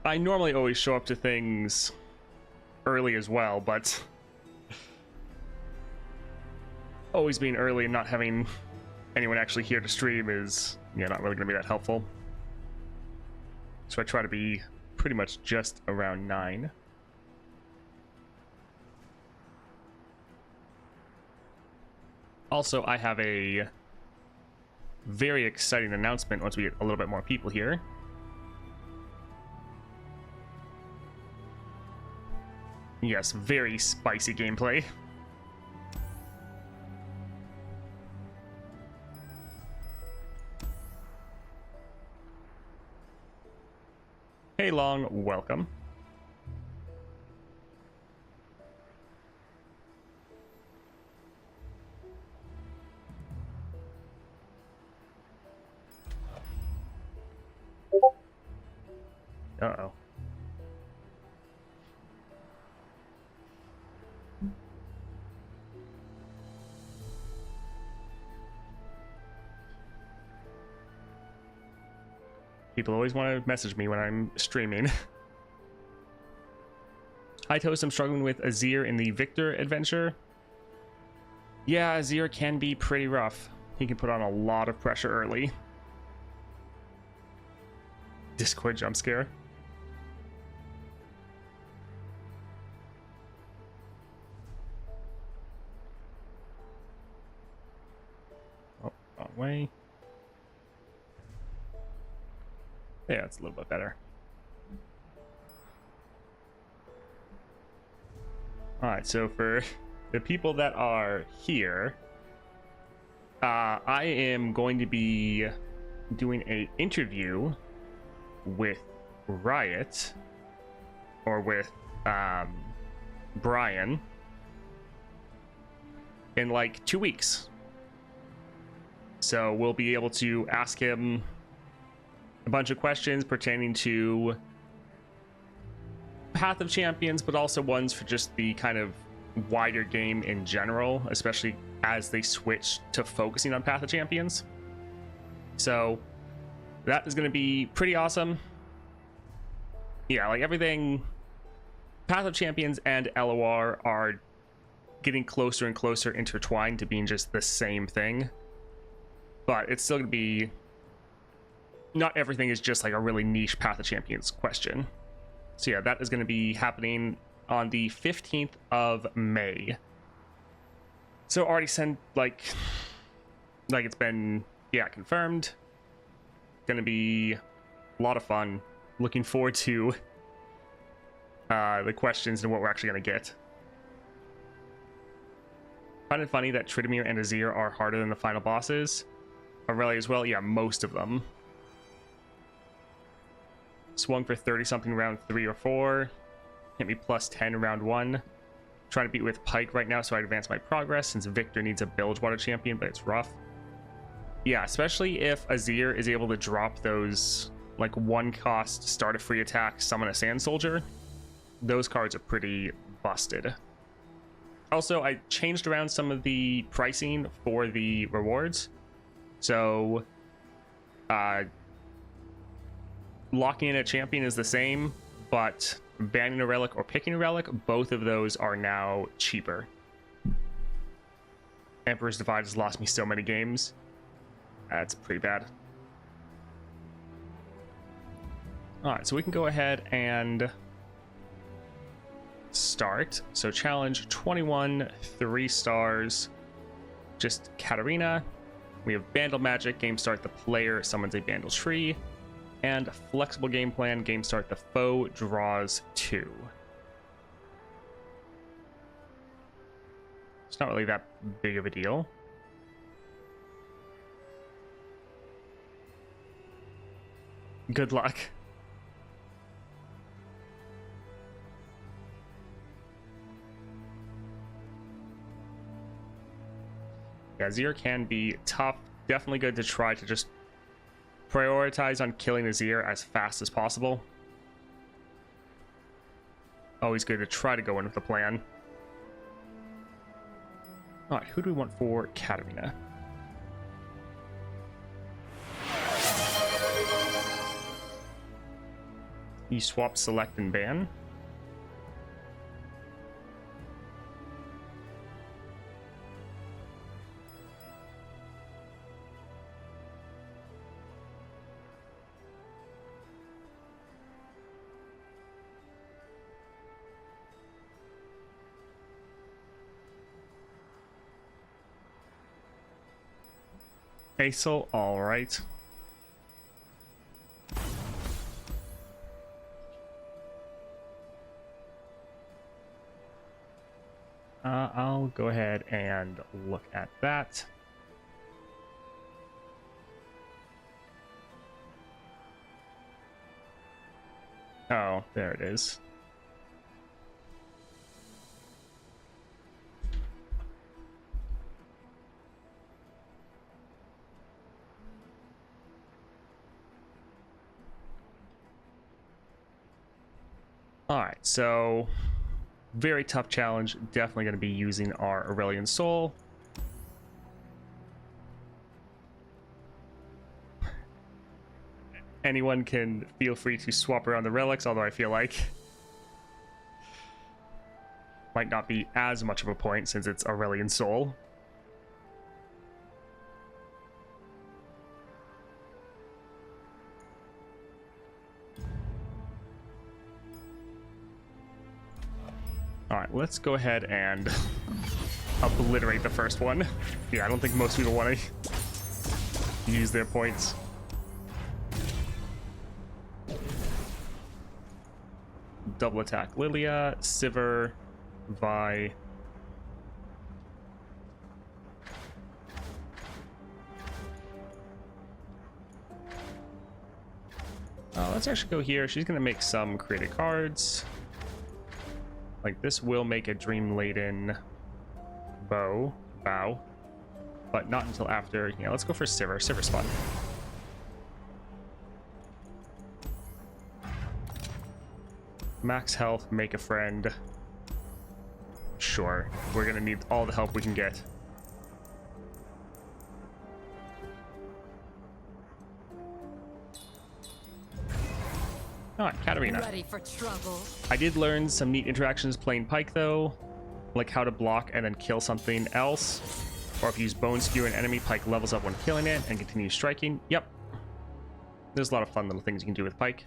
I normally always show up to things early as well, but always being early and not having anyone actually here to stream is, yeah, not really going to be that helpful. So I try to be pretty much just around 9. Also, I have a very exciting announcement once we get a little bit more people here. Yes, very spicy gameplay. Hey Long, welcome. Uh-oh. People always want to message me when I'm streaming. Hi Toast, I'm struggling with Azir in the Victor adventure. Yeah, Azir can be pretty rough. He can put on a lot of pressure early. Discord jump scare. Oh, wrong way. Yeah, it's a little bit better. Alright, so for the people that are here, I am going to be doing an interview with Riot, or with Brian, in like 2 weeks. So we'll be able to ask him a bunch of questions pertaining to Path of Champions, but also ones for just the kind of wider game in general, especially as they switch to focusing on Path of Champions. So that is going to be pretty awesome. Yeah, like everything, Path of Champions and LOR are getting closer and closer intertwined to being just the same thing. But it's still going to be, not everything is just like a really niche Path of Champions question. So yeah, that is going to be happening on the 15th of May. So already sent, like it's been, yeah, confirmed. Going to be a lot of fun. Looking forward to the questions and what we're actually going to get. Find it funny that Tryndamere and Azir are harder than the final bosses. Aurelia as well, yeah, most of them. Swung for 30-something round 3 or 4. Hit me plus 10 round 1. Trying to beat with Pike right now so I advance my progress, since Victor needs a Bilgewater champion, but it's rough. Yeah, especially if Azir is able to drop those, like, 1-cost start a free attack, summon a Sand Soldier. Those cards are pretty busted. Also, I changed around some of the pricing for the rewards. So, locking in a champion is the same, but banning a relic or picking a relic, both of those are now cheaper. Emperor's Divide has lost me so many games. That's pretty bad. Alright, so we can go ahead and start. So challenge 21, 3 stars, just Katarina. We have Bandle Magic, game start, the player summons a Bandle Tree. And flexible game plan, game start, the foe draws 2. It's not really that big of a deal. Good luck. Yeah, Azir can be tough. Definitely good to try to just prioritize on killing Azir as fast as possible. Always good to try to go in with a plan. Alright, who do we want for Katarina? You swap select and ban. Aesol, all right. I'll go ahead and look at that. Oh, there it is. All right, so very tough challenge. Definitely going to be using our Aurelian Soul. Anyone can feel free to swap around the relics, although I feel like might not be as much of a point since it's Aurelian Soul. All right, let's go ahead and obliterate the first one. Yeah, I don't think most people want to use their points. Double attack Lilia, Sivir, Vi. Let's actually go here. She's going to make some created cards. Like this will make a Dream-Laden bow, but not until after. Yeah, let's go for Sivir. Sivir's fun. Max health, make a friend. Sure, we're gonna need all the help we can get. All right, Katarina. Ready for trouble. I did learn some neat interactions playing Pike though, like how to block and then kill something else, or if you use Bone Skewer an enemy, Pike levels up when killing it and continues striking. Yep, there's a lot of fun little things you can do with Pike.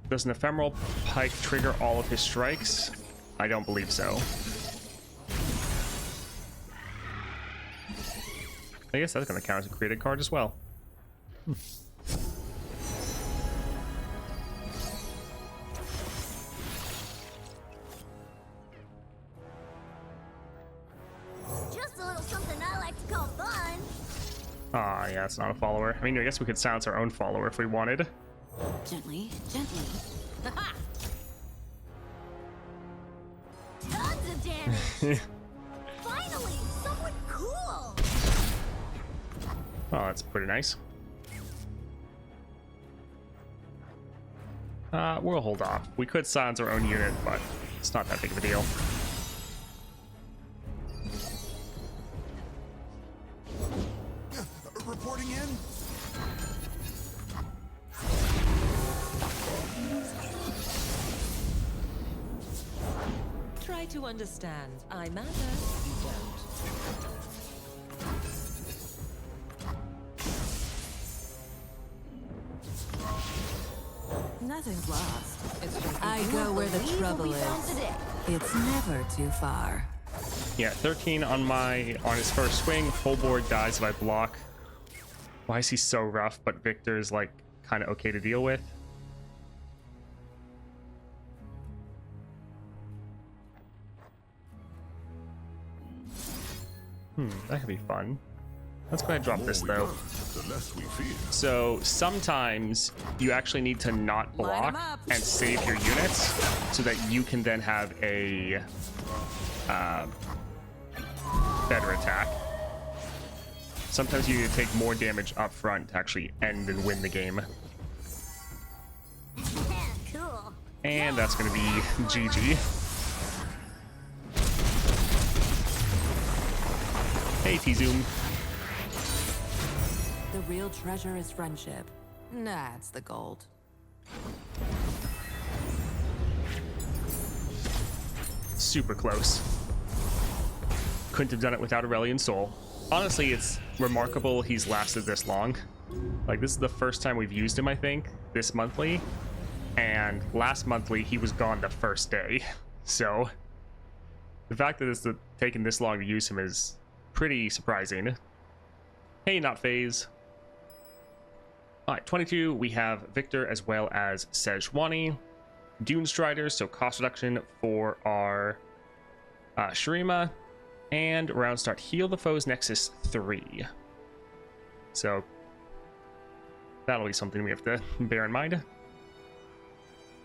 Does an ephemeral Pike trigger all of his strikes? I don't believe so. I guess that's going to count as a created card as well. Just a little something I like to call fun. Ah, yeah, it's not a follower. I mean, I guess we could silence our own follower if we wanted. Gently, gently. Tons of damage. Finally, someone cool. Oh, that's pretty nice. We'll hold off. We could silence our own unit, but it's not that big of a deal. Reporting in. Try to understand. I matter, you don't. Nothing's lost. It's just I go where the trouble is. It's never too far. Yeah, 13 on his first swing. Full board dies if I block. Why is he so rough? But Victor is like kind of okay to deal with. That could be fun. Let's go ahead and drop this though. So sometimes you actually need to not block and save your units so that you can then have a better attack. Sometimes you need to take more damage up front to actually end and win the game. Cool. And that's going to be GG. Hey, T-Zoom. the real treasure is friendship. That's the gold. Super close. Couldn't have done it without Aurelion Sol. Honestly, it's remarkable he's lasted this long. Like, this is the first time we've used him, I think, this monthly. And last monthly, he was gone the first day. So, the fact that it's taken this long to use him is pretty surprising. Hey, not phase. Alright, 22, we have Victor as well as Sejuani. Dune Striders, so cost reduction for our Shurima. And round start, heal the foe's Nexus 3. So, that'll be something we have to bear in mind.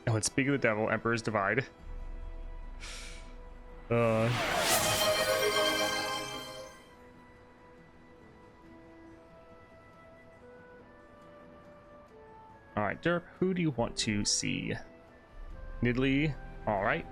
And let's speak of the devil, Emperor's Divide. Alright, Derp, who do you want to see? Nidalee, alright.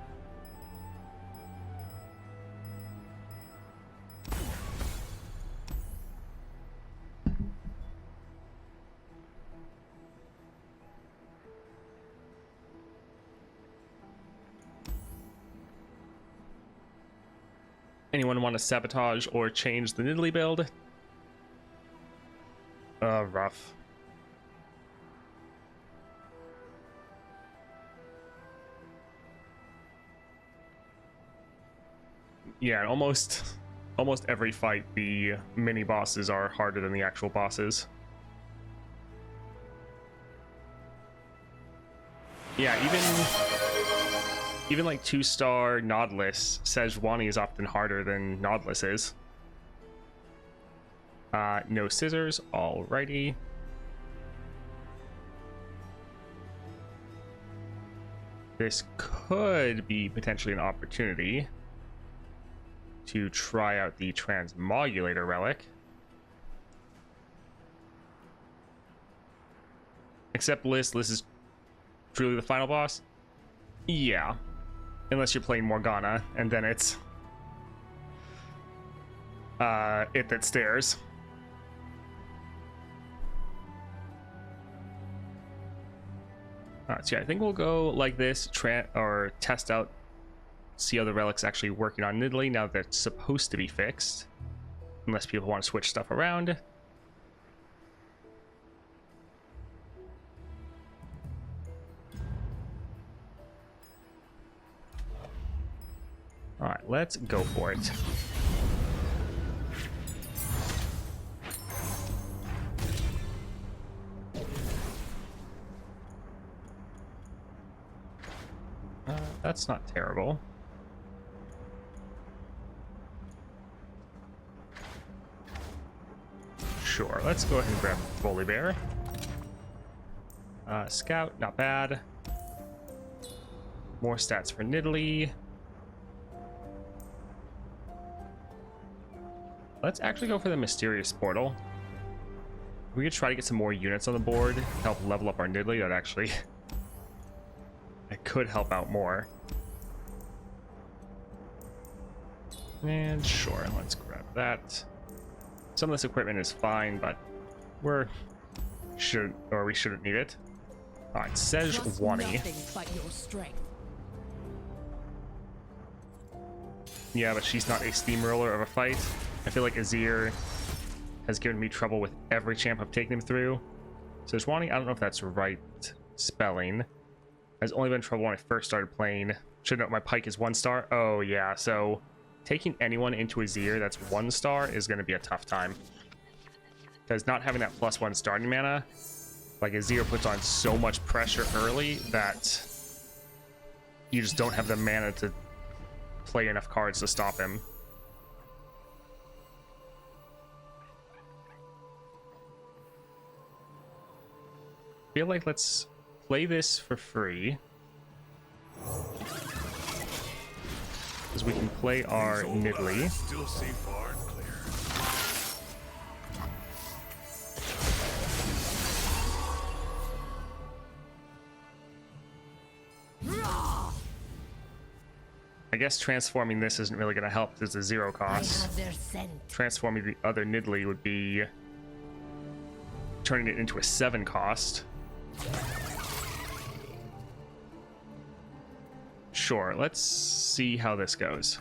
Anyone want to sabotage or change the Nidalee build? Rough. Yeah, almost every fight, the mini bosses are harder than the actual bosses. Yeah, even like 2-star Nautilus, Sejuani is often harder than Nautilus is. No scissors, alrighty. This could be potentially an opportunity to try out the Transmogulator Relic. Except Liz is truly the final boss? Yeah. Unless you're playing Morgana, and then it's it that stares. So yeah, I think we'll go like this, or test out, see how the relic's actually working on Nidalee now that it's supposed to be fixed. Unless people want to switch stuff around. Alright, let's go for it. That's not terrible. Sure, let's go ahead and grab Volibear. Scout, not bad. More stats for Nidalee. Let's actually go for the Mysterious Portal. We could try to get some more units on the board, help level up our Nidalee. That actually it could help out more. And sure, let's grab that. Some of this equipment is fine, but we shouldn't need it. All right, Sejuani. Yeah, but she's not a steamroller of a fight. I feel like Azir has given me trouble with every champ I've taken him through. Sejuani, I don't know if that's right spelling. Has only been in trouble when I first started playing. Should know my Pike is 1-star. Oh yeah, so taking anyone into Azir that's 1-star is going to be a tough time. Because not having that +1 starting mana, like Azir puts on so much pressure early that you just don't have the mana to play enough cards to stop him. I feel like let's play this for free. Because we can play our Nidalee. Still see far and clear. I guess transforming this isn't really going to help. There's a 0 cost. Transforming the other Nidalee would be turning it into a 7 cost. Sure, let's see how this goes.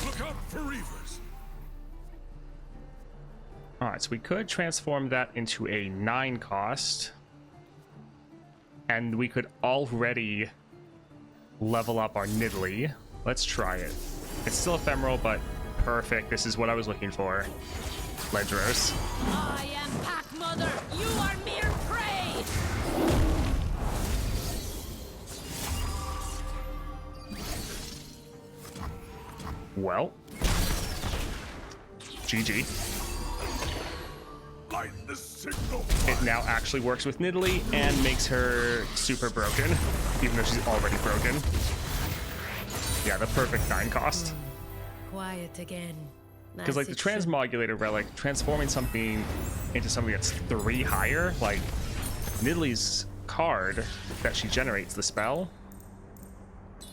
Look out for Reavers. Alright, so we could transform that into a 9 cost. And we could already level up our Nidalee. Let's try it. It's still ephemeral, but perfect. This is what I was looking for. Ledros. I am Pack Mother. You are mere prey. Well. GG. Light the signal. It now actually works with Nidalee and makes her super broken, even though she's already broken. Yeah, the perfect 9 cost. Quiet again. Because like the Transmogulator Relic, transforming something into something that's 3 higher, like Nidalee's card that she generates, the spell,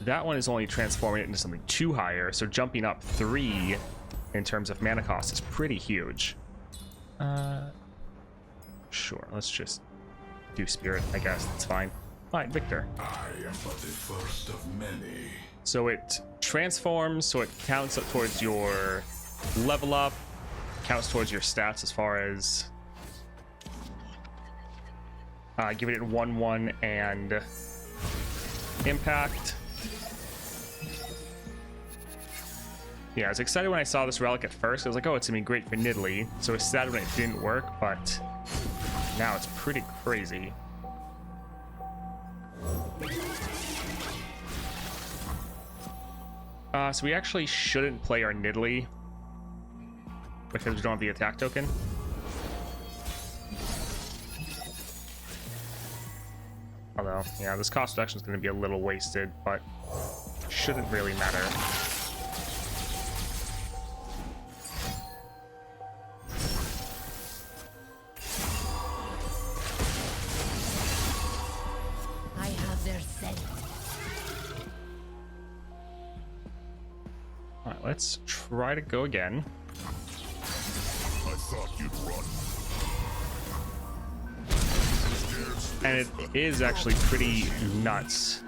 that one is only transforming it into something 2 higher, so jumping up 3 in terms of mana cost is pretty huge. Sure, let's just do Spirit, I guess, that's fine. Alright, Victor. I am but the first of many. So it transforms, so it counts up towards your level up, counts towards your stats as far as giving it 1/1 and impact. Yeah, I was excited when I saw this relic at first. I was like, oh, it's gonna be great for Nidalee. So I was sad when it didn't work, but now it's pretty crazy. So we actually shouldn't play our Nidalee because we don't have the attack token. Although, yeah, this cost reduction is going to be a little wasted, but shouldn't really matter. I have their scent. Alright, let's try to go again. I thought you'd run. And it is actually pretty nuts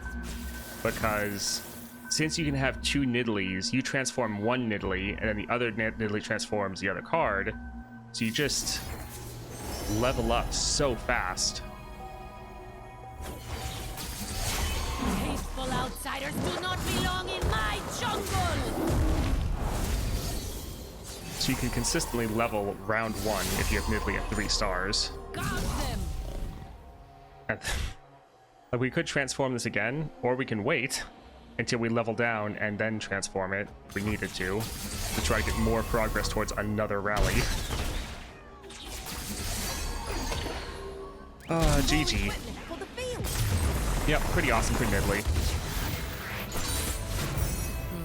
because since you can have 2 Nidalees, you transform one Nidalee and then the other Nidalee transforms the other card. So you just level up so fast. Hateful outsiders do not belong in my jungle. So you can consistently level round 1 if you have Nidalee at 3 stars. Guard them. Like we could transform this again, or we can wait until we level down and then transform it if we needed to try to get more progress towards another rally. GG. Yep, pretty awesome for Nidalee.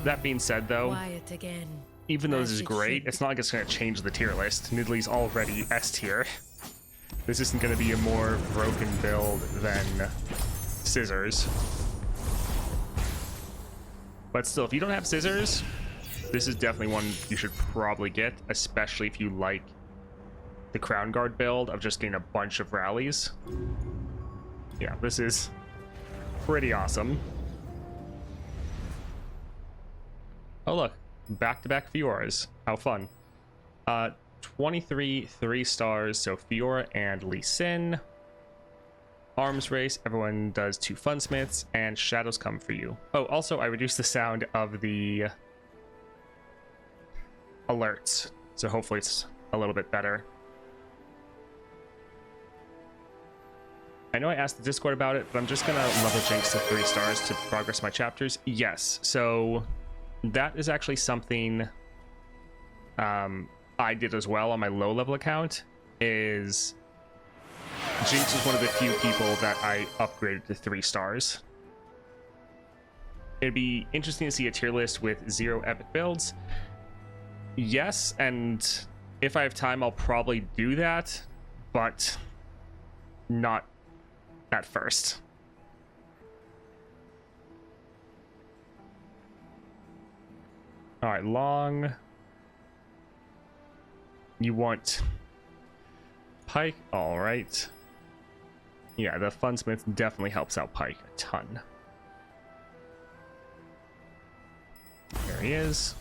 That being said, though, Quiet again. even though this is great, it's not like it's going to change the tier list. Nidalee's already S tier. This isn't going to be a more broken build than Scissors. But still, if you don't have Scissors, this is definitely one you should probably get, especially if you like the Crown Guard build of just getting a bunch of rallies. Yeah, this is pretty awesome. Oh look, back-to-back Fioras. How fun. 23 3 stars, so Fiora and Lee Sin. Arms race, everyone does 2 Funsmiths, and shadows come for you. Oh, also I reduced the sound of the alerts, so hopefully it's a little bit better. I know I asked the Discord about it, but I'm just gonna level Jinx to 3 stars to progress my chapters. Yes, so that is actually something I did as well on my low level account. Is Jinx is one of the few people that I upgraded to 3 stars. It'd be interesting to see a tier list with 0 epic builds. Yes, and if I have time, I'll probably do that, but not at first. All right, long. You want Pike? All right. Yeah, the Funsmith definitely helps out Pike a ton. There he is.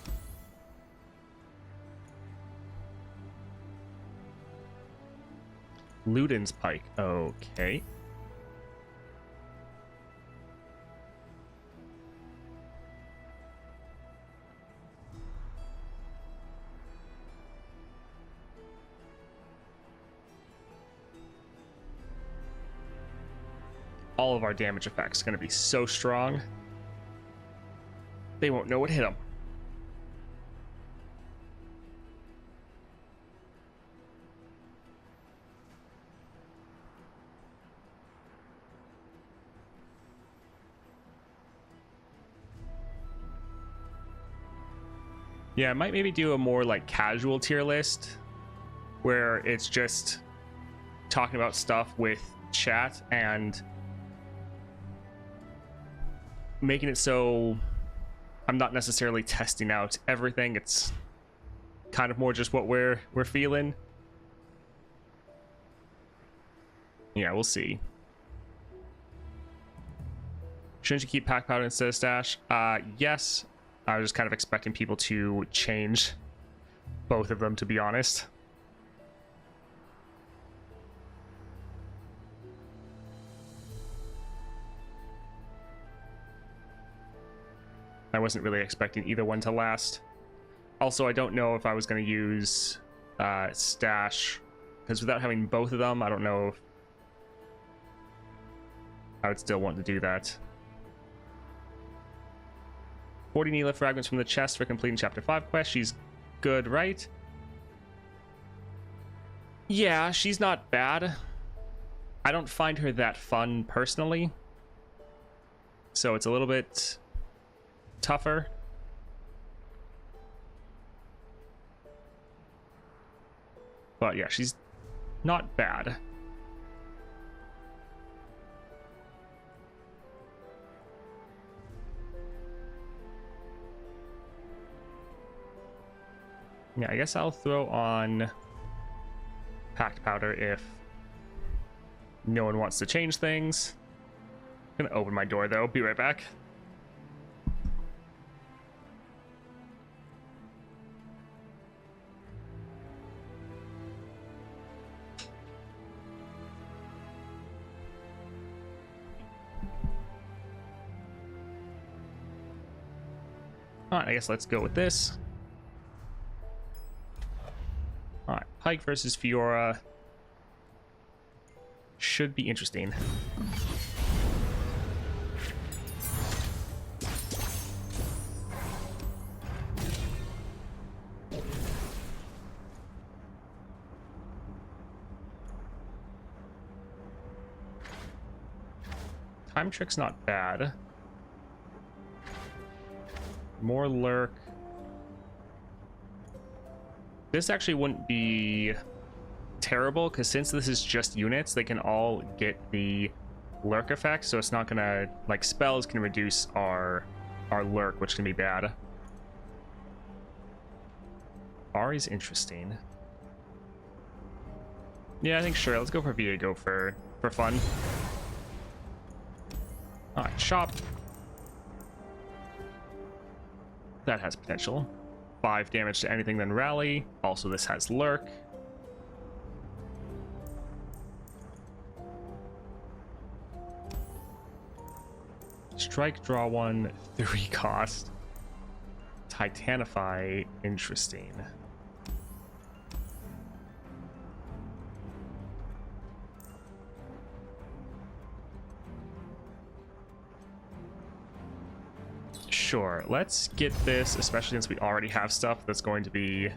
Luden's Pike. Okay. All of our damage effects are going to be so strong, they won't know what hit them. Yeah, I might maybe do a more like casual tier list where it's just talking about stuff with chat and making it so I'm not necessarily testing out everything. It's kind of more just what we're feeling. Yeah, we'll see. Shouldn't you keep pack powder instead of stash? Yes. I was just kind of expecting people to change both of them, to be honest. I wasn't really expecting either one to last. Also, I don't know if I was going to use stash, because without having both of them, I don't know if I would still want to do that. 40 Neela fragments from the chest for completing chapter 5 quest. She's good, right? Yeah, she's not bad. I don't find her that fun personally, so it's a little bit tougher. But yeah, she's not bad. Yeah, I guess I'll throw on packed powder if no one wants to change things. I'm gonna open my door though. Be right back. Alright, I guess let's go with this. Alright, Pike versus Fiora should be interesting. Time Trick's not bad. More lurk. This actually wouldn't be terrible, because since this is just units, they can all get the lurk effect, so it's not gonna, like, spells can reduce our lurk, which can be bad. Ari's interesting. Yeah, I think sure, let's go for Viego for fun. Alright, shop. That has potential. 5 damage to anything, then rally. Also, this has lurk. Strike, draw 1, 3 cost. Titanify, interesting. Sure, let's get this, especially since we already have stuff that's going to be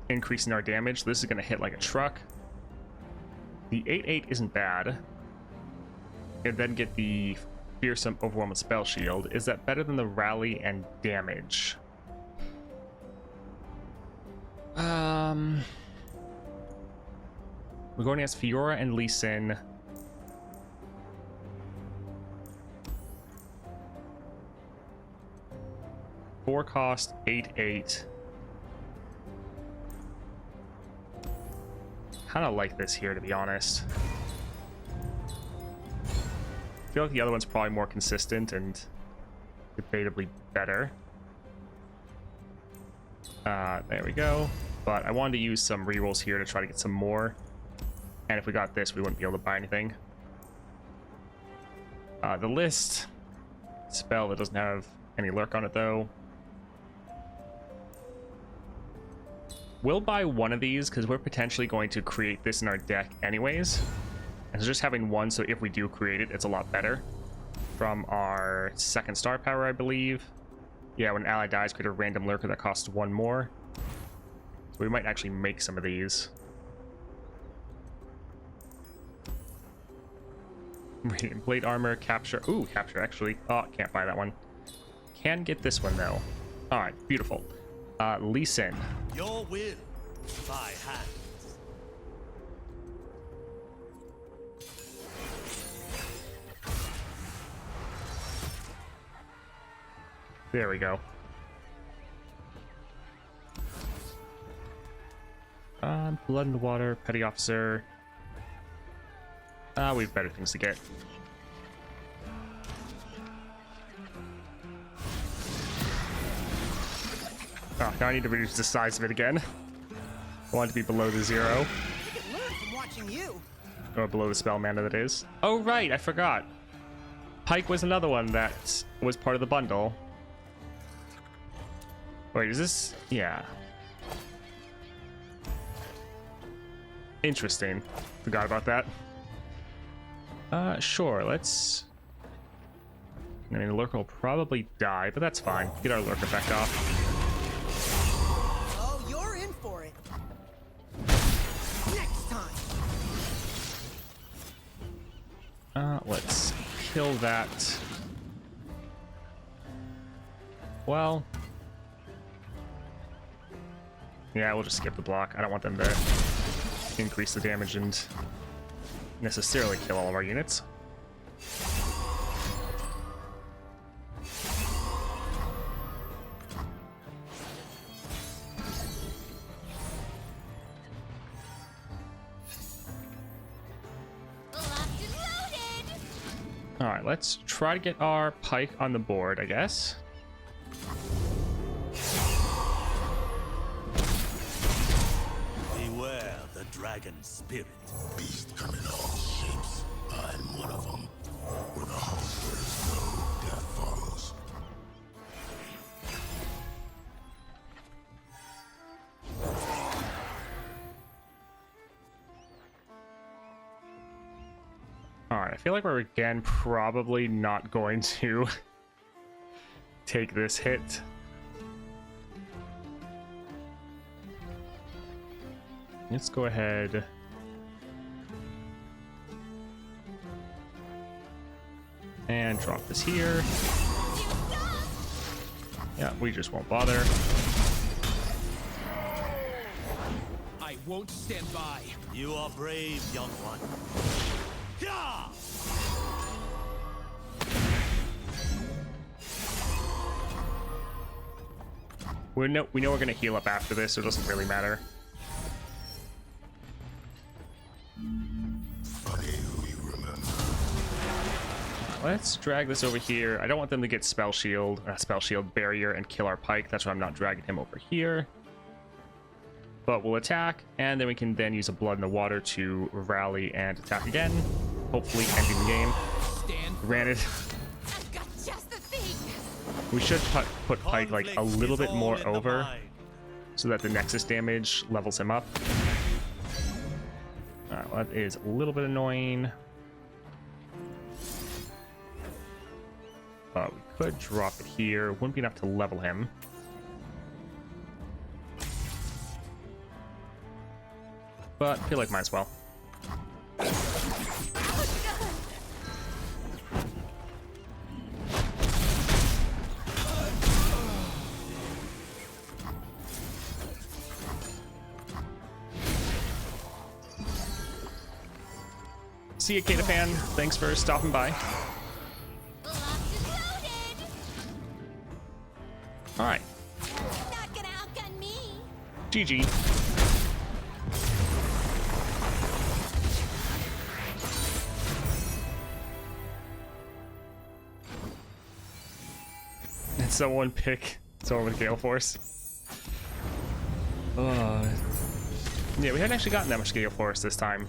increasing our damage. This is going to hit like a truck. The 8/8 isn't bad. And then get the fearsome overwhelming spell shield. Is that better than the rally and damage? We're going against Fiora and Lee Sin. 4 cost, 8/8. Kind of like this here, to be honest. I feel like the other one's probably more consistent and debatably better. There we go. But I wanted to use some rerolls here to try to get some more. And if we got this, we wouldn't be able to buy anything. The list spell that doesn't have any lurk on it, though. We'll buy one of these because we're potentially going to create this in our deck anyways. And so just having one, so if we do create it, it's a lot better. From our 2nd star power, I believe. Yeah, when an ally dies, create a random lurker that costs 1 more. So we might actually make some of these. Radiant Blade Armor, Capture. Ooh, Capture, actually. Oh, can't buy that one. Can get this one, though. Alright, beautiful. Lee Sin. Your will, by hand. There we go. Blood in the Water, Petty Officer. We have better things to get. Oh, now I need to reduce the size of it again. I want it to be below the 0. I can learn from watching you. Or below the spell mana, that is. Oh, right, I forgot. Pike was another one that was part of the bundle. Wait, is this? Yeah. Interesting. Forgot about that. Sure, let's... I mean, the lurker will probably die, but that's fine. Get our lurk effect off. Oh, you're in for it. Next time. Let's kill that. Well... yeah, we'll just skip the block. I don't want them to increase the damage and necessarily kill all of our units. Alright, let's try to get our Pike on the board, I guess. Beware the dragon spirit. Beast come in all shapes. I'm one of them. When a hunters go, death follows. Alright, I feel like we're again probably not going to take this hit. Let's go ahead. And drop this here. Yeah, we just won't bother. I won't stand by. You are brave, young one. Yeah! We know we're gonna heal up after this, so it doesn't really matter. Funny who you remember. Let's drag this over here. I don't want them to get spell shield barrier and kill our Pike. That's why I'm not dragging him over here. But we'll attack, and then we can then use a Blood in the Water to rally and attack again. Hopefully ending the game. Granted, I've got just the thing. we should put Pike like a Conflict little is bit all more in the over mind. so that the Nexus damage levels him up. Alright, well, that is a little bit annoying. We could drop it here. Wouldn't be enough to level him. But I feel like might as well. See you, Katafan. Thanks for stopping by. All right. GG. And someone pick someone with Gale Force. Yeah, we hadn't actually gotten that much Gale Force this time.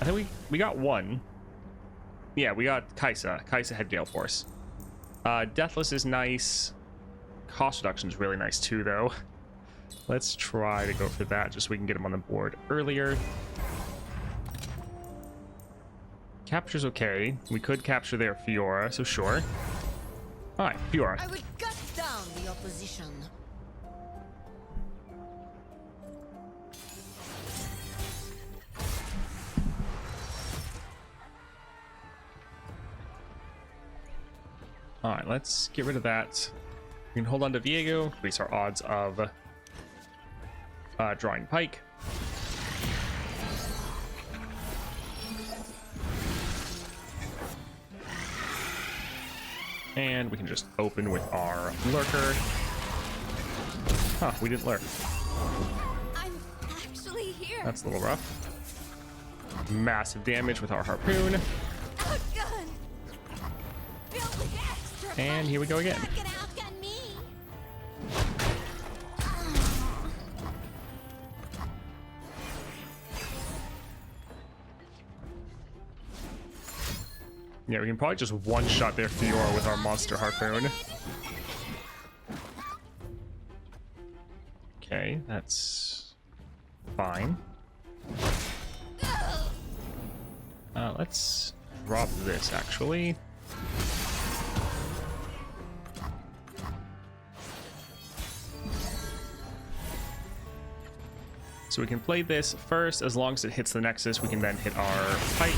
I think we got one. Yeah, we got Kaisa. Kaisa had Gale Force. Deathless is nice. Cost reduction is really nice too, though. Let's try to go for that just so we can get him on the board earlier. Capture's okay. We could capture their Fiora, so sure. Alright, Fiora. I would gut down the opposition. Alright, let's get rid of that. We can hold on to Viego, increase our odds of drawing Pike. And we can just open with our Lurker. Huh, we didn't lurk. I'm actually here. That's a little rough. Massive damage with our Harpoon. Outgun. Filled with extra And here we go again. Not gonna outgun me. Yeah, we can probably just one-shot their Fiora with our monster Harpoon. Okay, that's fine. Let's drop this, actually. So we can play this first. As long as it hits the Nexus, we can then hit our Pike.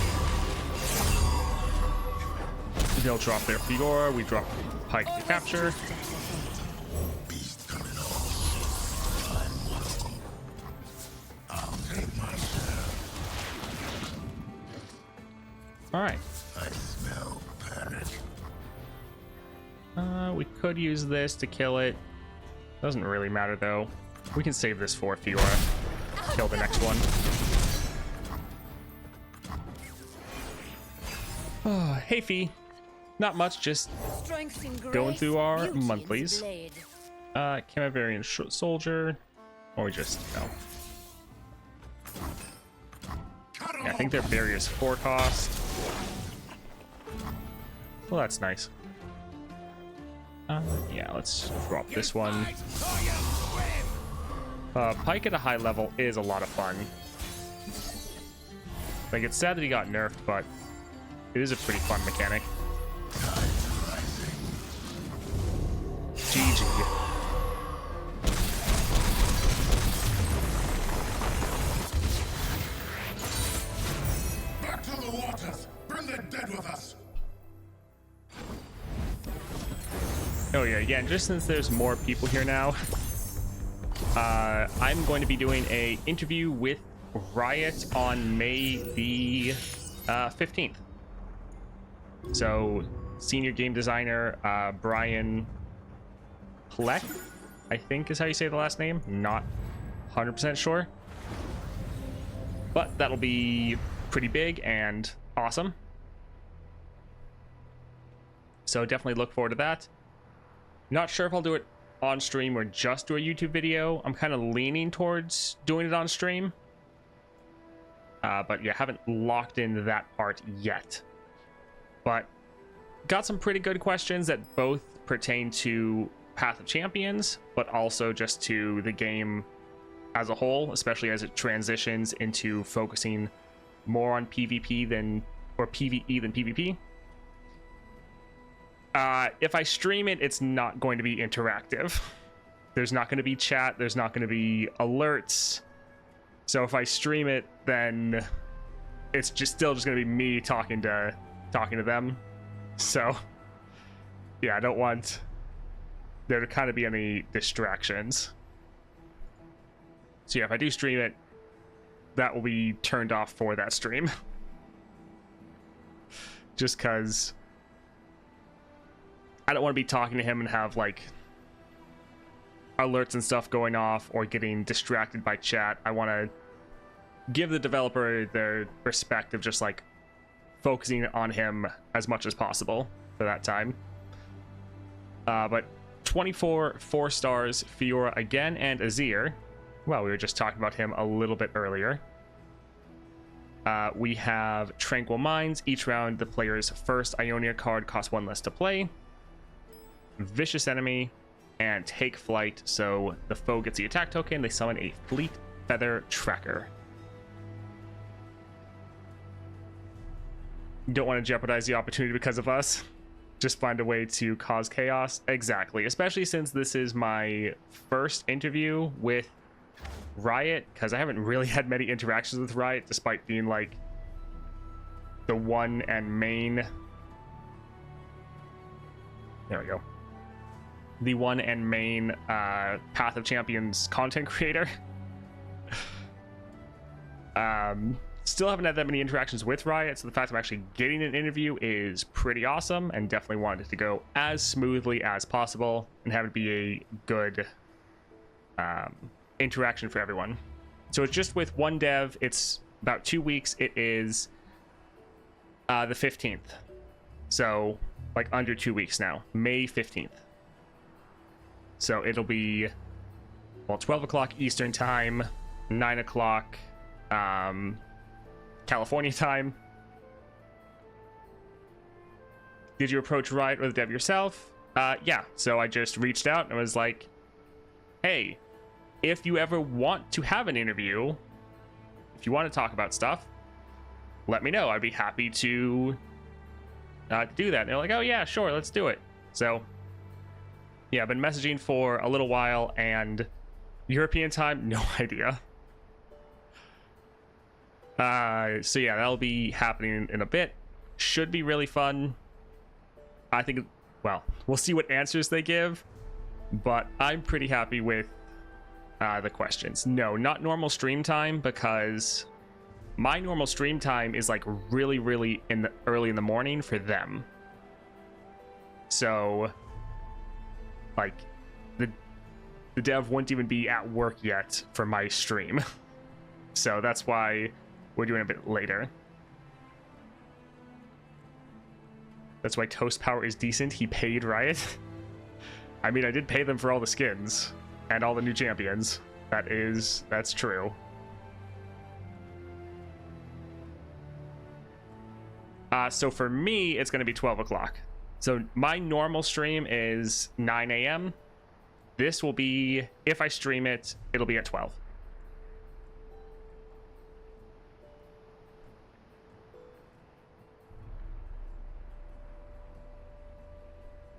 They'll drop their Fiora. We drop Pike to capture. Beast coming on. I'm one of them. I'll take my share. All right. I smell panic. We could use this to kill it. Doesn't really matter though. We can save this for Fiora. Kill the next one. Oh, hey Fee. Not much, just going through our monthlies. Camavarian Soldier, or just no. Yeah, I think their berry is 4 cost. Well, that's nice. Yeah, let's drop this one. Pike at a high level is a lot of fun. Like, it's sad that he got nerfed, but it is a pretty fun mechanic. GG. Back to the waters. Bring the dead with us. Oh yeah, again, just since there's more people here now, I'm going to be doing a interview with Riot on May the 15th. So, senior game designer Brian Pleck, I think is how you say the last name. Not 100% sure. But that'll be pretty big and awesome. So definitely look forward to that. Not sure if I'll do it on stream or just do a YouTube video. I'm kind of leaning towards doing it on stream. But yeah, haven't locked into that part yet. But got some pretty good questions that both pertain to Path of Champions, but also just to the game as a whole, especially as it transitions into focusing more on PvP than, or PvE than PvP. If I stream it, it's not going to be interactive. There's not going to be chat. There's not going to be alerts. So if I stream it, then it's just still just going to be me talking to them. So yeah, I don't want there to kind of be any distractions. So yeah, if I do stream it, that will be turned off for that stream. Just because I don't want to be talking to him and have like alerts and stuff going off or getting distracted by chat. I want to give the developer their respect of just like focusing on him as much as possible for that time. But 24 4 stars, Fiora again, and Azir. Well, we were just talking about him a little bit earlier. We have Tranquil Minds. Each round, the player's first Ionia card costs 1 less to play. Vicious Enemy, and Take Flight. So the foe gets the attack token. They summon a Fleet Feather Tracker. You don't want to jeopardize the opportunity because of us. Just find a way to cause chaos. Exactly. Especially since this is my first interview with Riot, because I haven't really had many interactions with Riot, despite being like the one and main. There we go. The one and main Path of Champions content creator. Still haven't had that many interactions with Riot, so the fact I'm actually getting an interview is pretty awesome, and definitely wanted it to go as smoothly as possible and have it be a good interaction for everyone. So it's just with one dev. It's about 2 weeks. It is the 15th. So like under 2 weeks now. May 15th. So it'll be, well, 12 o'clock Eastern time, 9 o'clock California time. Did you approach Riot or the dev yourself? Yeah. So I just reached out and was like, hey, if you ever want to have an interview, if you want to talk about stuff, let me know. I'd be happy to do that. And they're like, oh yeah, sure, let's do it. So yeah, I've been messaging for a little while, and European time, no idea. So yeah, that'll be happening in a bit. Should be really fun. I think, well, we'll see what answers they give, but I'm pretty happy with the questions. No, not normal stream time, because my normal stream time is like really early in the morning for them. So like the dev wouldn't even be at work yet for my stream. So that's why we're doing a bit later. That's why Toast Power is decent. He paid Riot. I mean, I did pay them for all the skins and all the new champions. That's true. So for me, it's going to be 12 o'clock. So my normal stream is 9 a.m. This will be, if I stream it, it'll be at 12.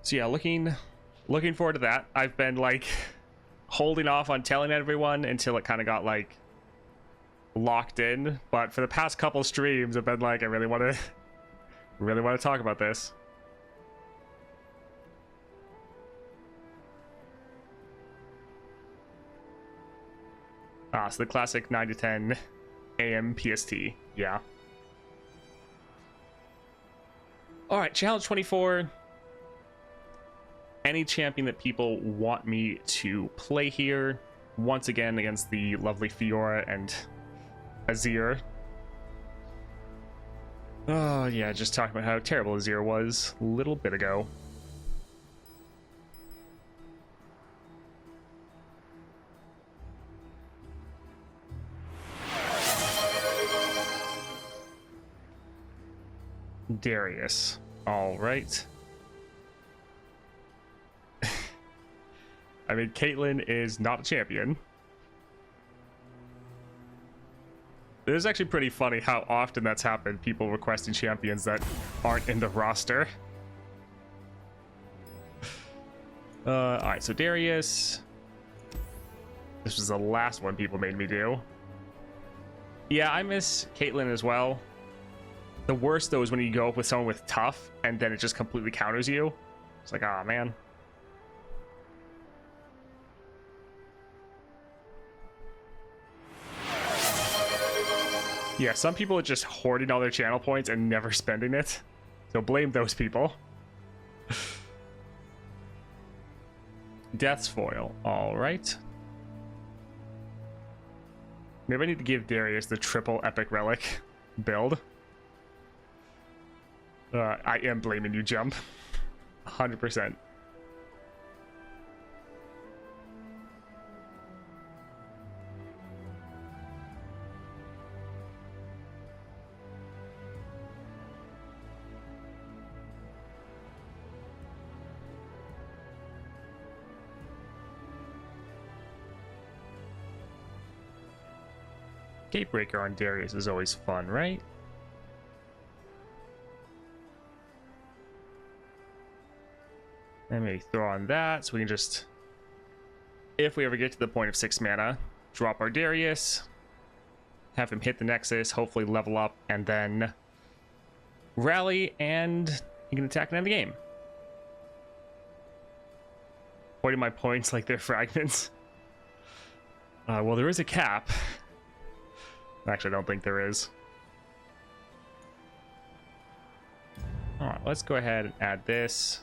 So yeah, looking forward to that. I've been like holding off on telling everyone until it kind of got like locked in, but for the past couple streams I've been like, I really want to talk about this. So the classic 9 to 10 a.m. PST. Yeah. All right, challenge 24. Any champion that people want me to play here, once again against the lovely Fiora and Azir. Oh yeah, just talking about how terrible Azir was a little bit ago. Darius. All right. I mean, Caitlyn is not a champion. It is actually pretty funny how often that's happened. People requesting champions that aren't in the roster. Alright, so Darius. This was the last one people made me do. Yeah, I miss Caitlyn as well. The worst, though, is when you go up with someone with tough, and then it just completely counters you. It's like, ah, man. Yeah, some people are just hoarding all their channel points and never spending it. So blame those people. Death's Foil. All right. Maybe I need to give Darius the triple epic relic build. I am blaming you, Jump. 100%. Gatebreaker on Darius is always fun, right? And maybe throw on that so we can just, if we ever get to the point of 6 mana, drop our Darius, have him hit the Nexus, hopefully level up, and then rally, and he can attack and end the game. Pointing my points like they're fragments. Well, there is a cap. Actually, I don't think there is. Alright, let's go ahead and add this.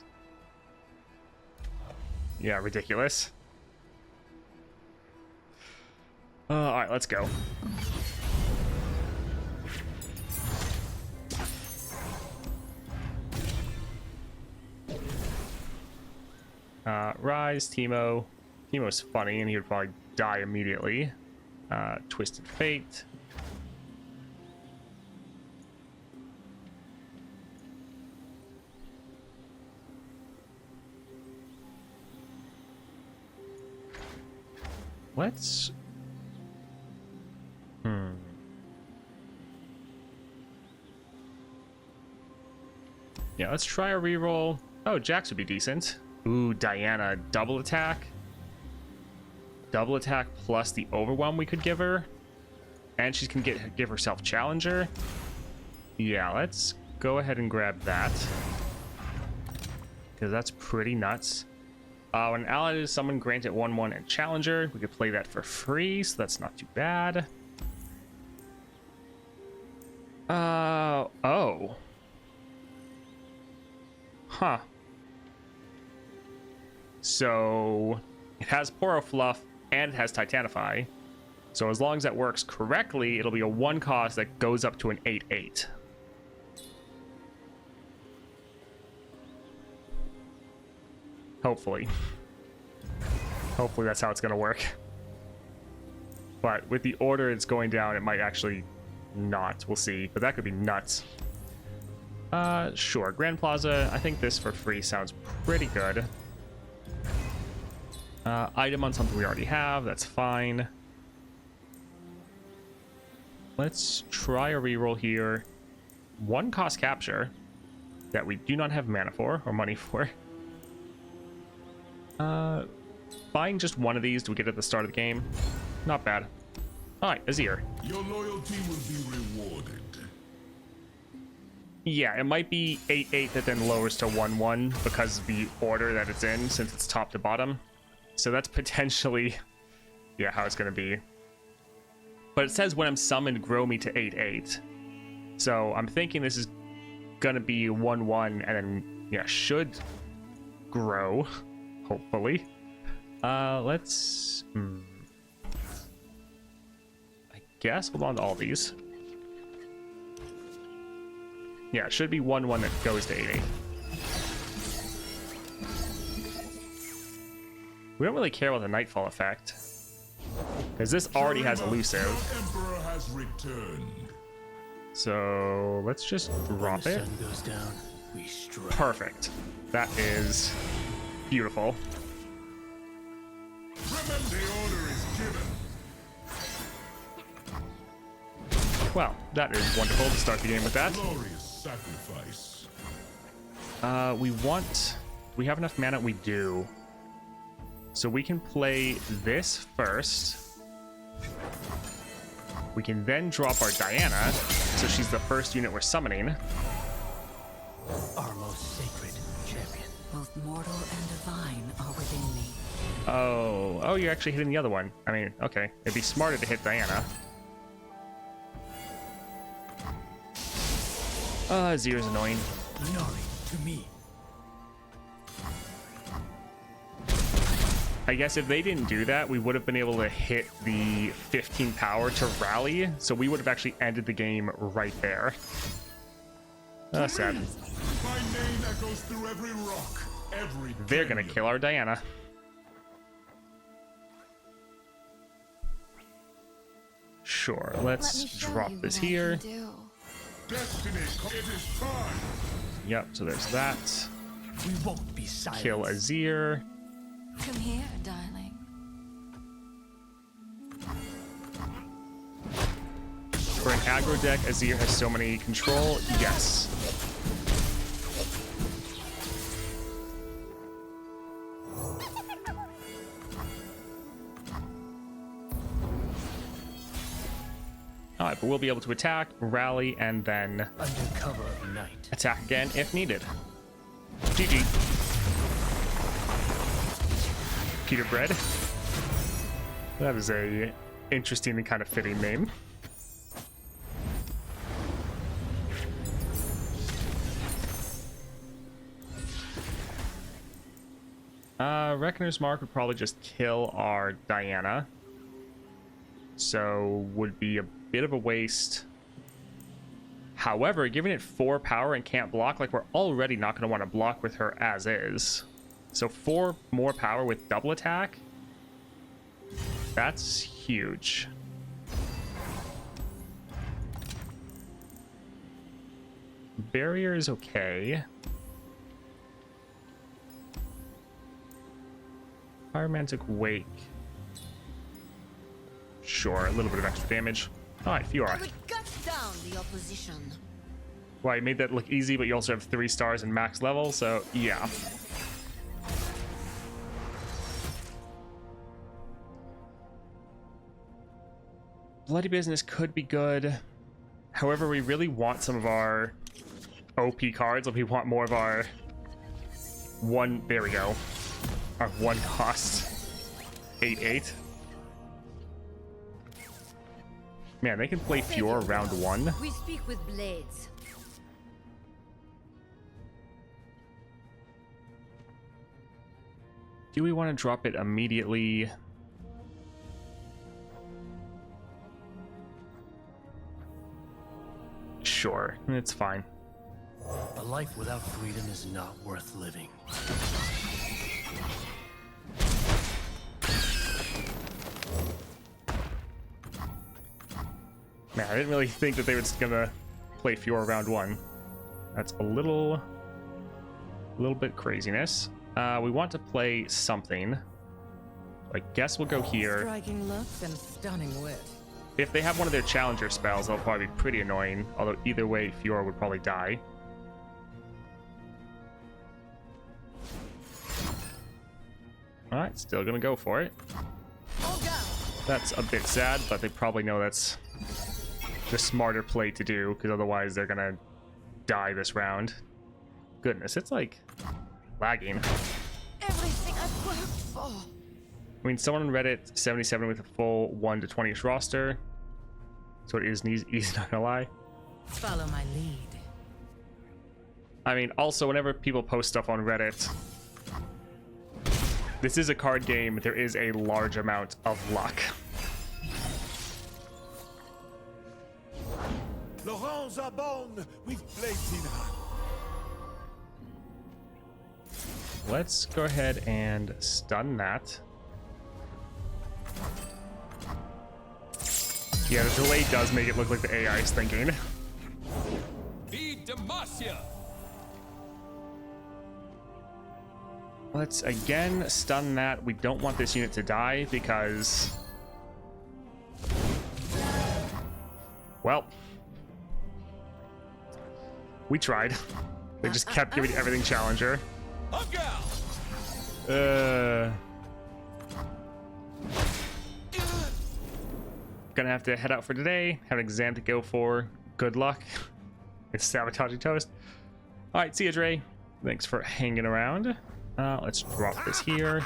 Yeah, ridiculous. Alright, let's go. Rise, Teemo. Teemo's funny, and he would probably die immediately. Twisted Fate. Let's... Yeah, let's try a reroll. Oh, Jax would be decent. Ooh, Diana, double attack. Double attack plus the overwhelm we could give her. And she can give herself Challenger. Yeah, let's go ahead and grab that. Because that's pretty nuts. When an ally is someone granted 1/1 and Challenger, we could play that for free, so that's not too bad. Oh. Huh. So, it has Poro Fluff, and it has Titanify. So as long as that works correctly, it'll be a 1 cost that goes up to an 8/8. Hopefully. Hopefully that's how it's gonna work. But with the order it's going down, it might actually not. We'll see. But that could be nuts. Sure. Grand Plaza. I think this for free sounds pretty good. Item on something we already have. That's fine. Let's try a reroll here. 1 cost capture that we do not have mana for or money for. Buying just one of these to get at the start of the game, not bad. All right, Azir. Your loyalty will be rewarded. Yeah, it might be 8/8 that then lowers to 1/1 because of the order that it's in, since it's top to bottom. So that's potentially, yeah, how it's gonna be. But it says when I'm summoned, grow me to 8/8. So I'm thinking this is gonna be 1/1 and then, yeah, should grow, hopefully. Let's, I guess hold on to all these. Yeah, it should be 1/1 that goes to 8/8. We don't really care about the Nightfall effect, because this already has elusive. Emperor has returned. So let's just drop it. Sun goes down, we strike. Perfect. That is beautiful. Remember, the order is given. Well, that is wonderful to start the game with that. Glorious sacrifice. We have enough mana? We do. So we can play this first. We can then drop our Diana, so she's the first unit we're summoning. Our most sacred champion. Both mortal and divine are within me. Oh, you're actually hitting the other one. I mean, okay. It'd be smarter to hit Diana. Azir's annoying. Nami to me. I guess if they didn't do that, we would have been able to hit the 15 power to rally, so we would have actually ended the game right there. Sad. My name echoes through every rock, every They're gonna canyon. kill our Diana. Sure, let's drop this here. Destiny, it is time. Yep, so there's that. We won't be silent. Kill Azir. Come here, darling. For an aggro deck, Azir has so many control. Yes. Alright, but we'll be able to attack, rally, and then Under cover of night. attack again if needed. GG. Peter Bread. That is a interesting and kind of fitting name. Reckoner's Mark would probably just kill our Diana. So would be a bit of a waste. However, giving it 4 power and can't block, like we're already not going to want to block with her as is. So 4 more power with double attack. That's huge. Barrier is okay. Pyromantic Wake. Sure, a little bit of extra damage. Alright, Fiora. would gut down the opposition. Well, you made that look easy, but you also have 3 stars and max level, so yeah. Bloody Business could be good. However, we really want some of our OP cards. Like we want more of our one. There we go. Our 1 cost 8/8. Man, they can play Fiora round 1. We speak with blades. Do we want to drop it immediately? Sure, it's fine. A life without freedom is not worth living. Man, I didn't really think that they were just gonna play Fiora round 1. That's a little bit craziness. We want to play something. I guess we'll go here. Striking looks and stunning wit. If they have one of their challenger spells, that'll probably be pretty annoying. Although either way, Fiora would probably die. Alright, still gonna go for it. That's a bit sad, but they probably know that's the smarter play to do, because otherwise they're gonna die this round. Goodness, it's like lagging. Everything I've worked for. I mean, someone on Reddit 77 with a full 1 to 20ish roster, so it is easy, not gonna lie. Follow my lead. I mean, also whenever people post stuff on Reddit, this is a card game. There is a large amount of luck. Laurent Zabon with Platina. Let's go ahead and stun that. Yeah, the delay does make it look like the AI is thinking. Let's again stun that. We don't want this unit to die because... well... we tried. They just kept giving everything challenger. Gonna have to head out for today. Have an exam to go for. Good luck. It's sabotaging toast. All right, see you, Dre. Thanks for hanging around. Let's drop this here.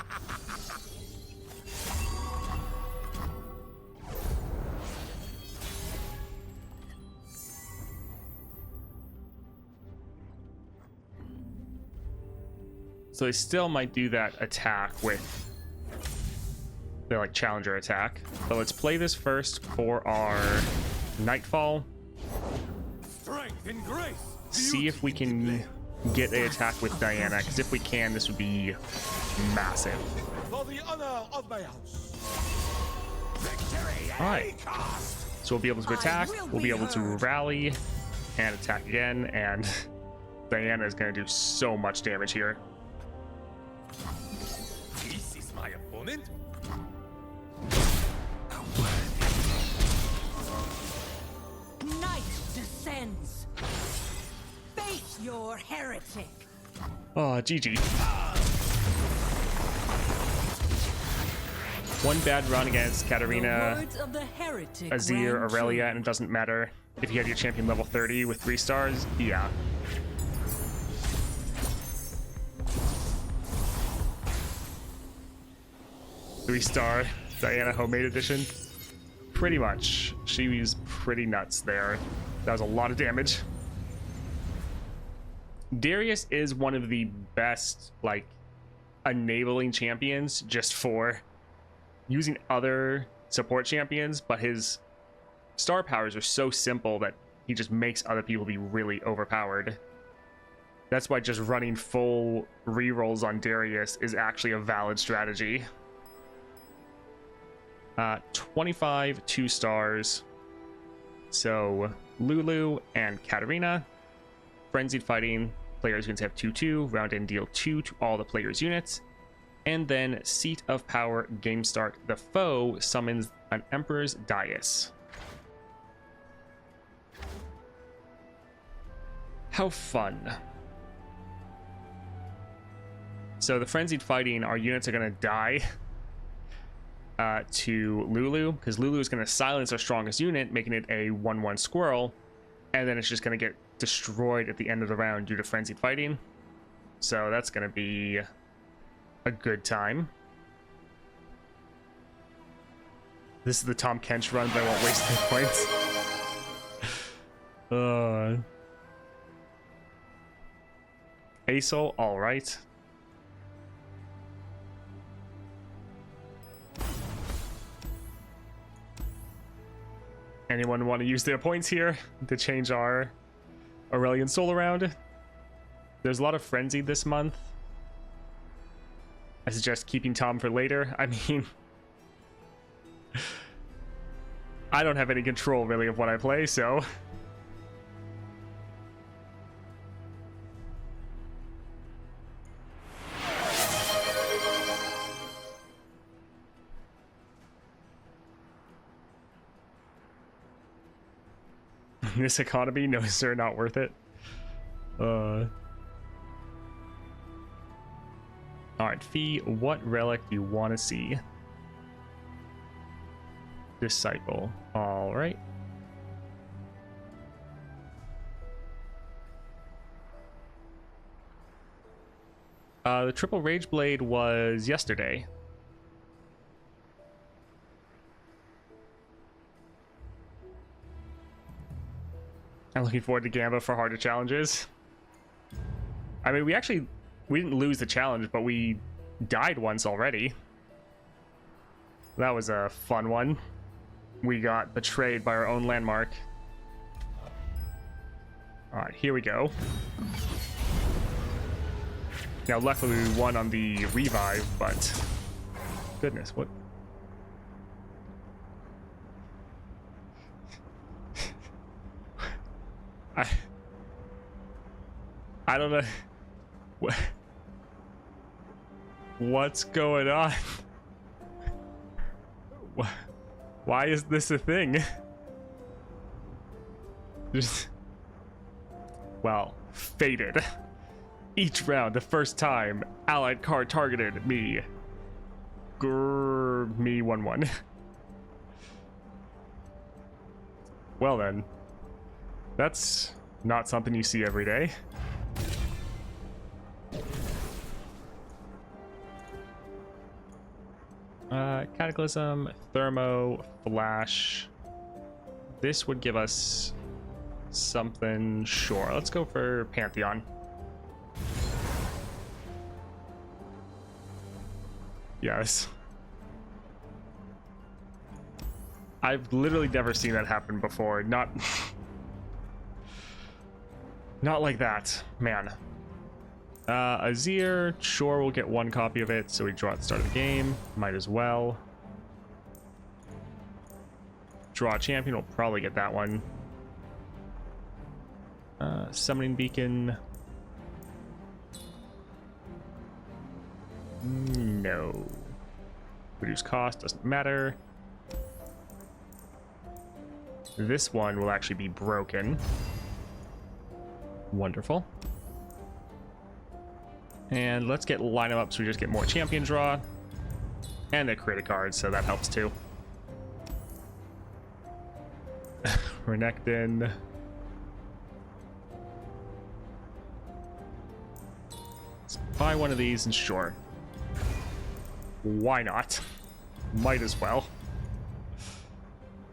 So they still might do that attack with play like challenger attack. But let's play this first for our Nightfall. Strength and grace. See if we can get an attack with Diana, because if we can, this would be massive. For the honor of my house. Victory. All right. So we'll be able to attack. We'll be able to rally and attack again, and Diana is going to do so much damage here. This is my opponent. Night descends. Face your heretic. Oh, GG. One bad run against Katarina, Words of the heretic. Azir, rang Aurelia, true. and it doesn't matter if you had your champion level 30 with 3 stars. Yeah. Three-star Diana Homemade Edition. Pretty much. She was pretty nuts there. That was a lot of damage. Darius is one of the best, like, enabling champions just for using other support champions, but his star powers are so simple that he just makes other people be really overpowered. That's why just running full rerolls on Darius is actually a valid strategy. 25 2 stars. So Lulu and Katarina. Frenzied Fighting, players can have 2/2, round and deal 2 to all the players' units. And then Seat of Power, game start. The foe summons an Emperor's Dais. How fun. So the Frenzied Fighting, our units are going to die to Lulu, because Lulu is going to silence our strongest unit, making it a 1/1 squirrel, and then it's just going to get destroyed at the end of the round due to Frenzied Fighting. So that's going to be a good time. This is the Tom Kench run, but I won't waste any points. Aesol, all right. Anyone want to use their points here to change our Aurelian Soul around? There's a lot of Frenzied this month. I suggest keeping Tom for later. I mean, I don't have any control really of what I play, so. This economy, no sir, not worth it. All right, Fee, what relic do you want to see? Disciple. All right. The triple rage blade was yesterday. I'm looking forward to Gamba for harder challenges. I mean, we didn't lose the challenge, but we died once already. That was a fun one. We got betrayed by our own landmark. All right, here we go. Now, luckily we won on the revive, but goodness, what? I don't know what's going on. Why is this a thing? Just, well, fated. Each round, the first time allied card targeted me. Grrr, me 1/1. Well then, that's not something you see every day. Cataclysm, Thermo, Flash. This would give us something. Sure, let's go for Pantheon. Yes. I've literally never seen that happen before. Not not like that, man. Azir, sure, we'll get one copy of it, so we draw at the start of the game. Might as well. Draw a champion, we'll probably get that one. Summoning Beacon. No. Reduce cost, doesn't matter. This one will actually be broken. Wonderful. And let's get line them up so we just get more champion draw. And they create a card, so that helps too. Renekton. Let's buy one of these and sure. Why not? Might as well.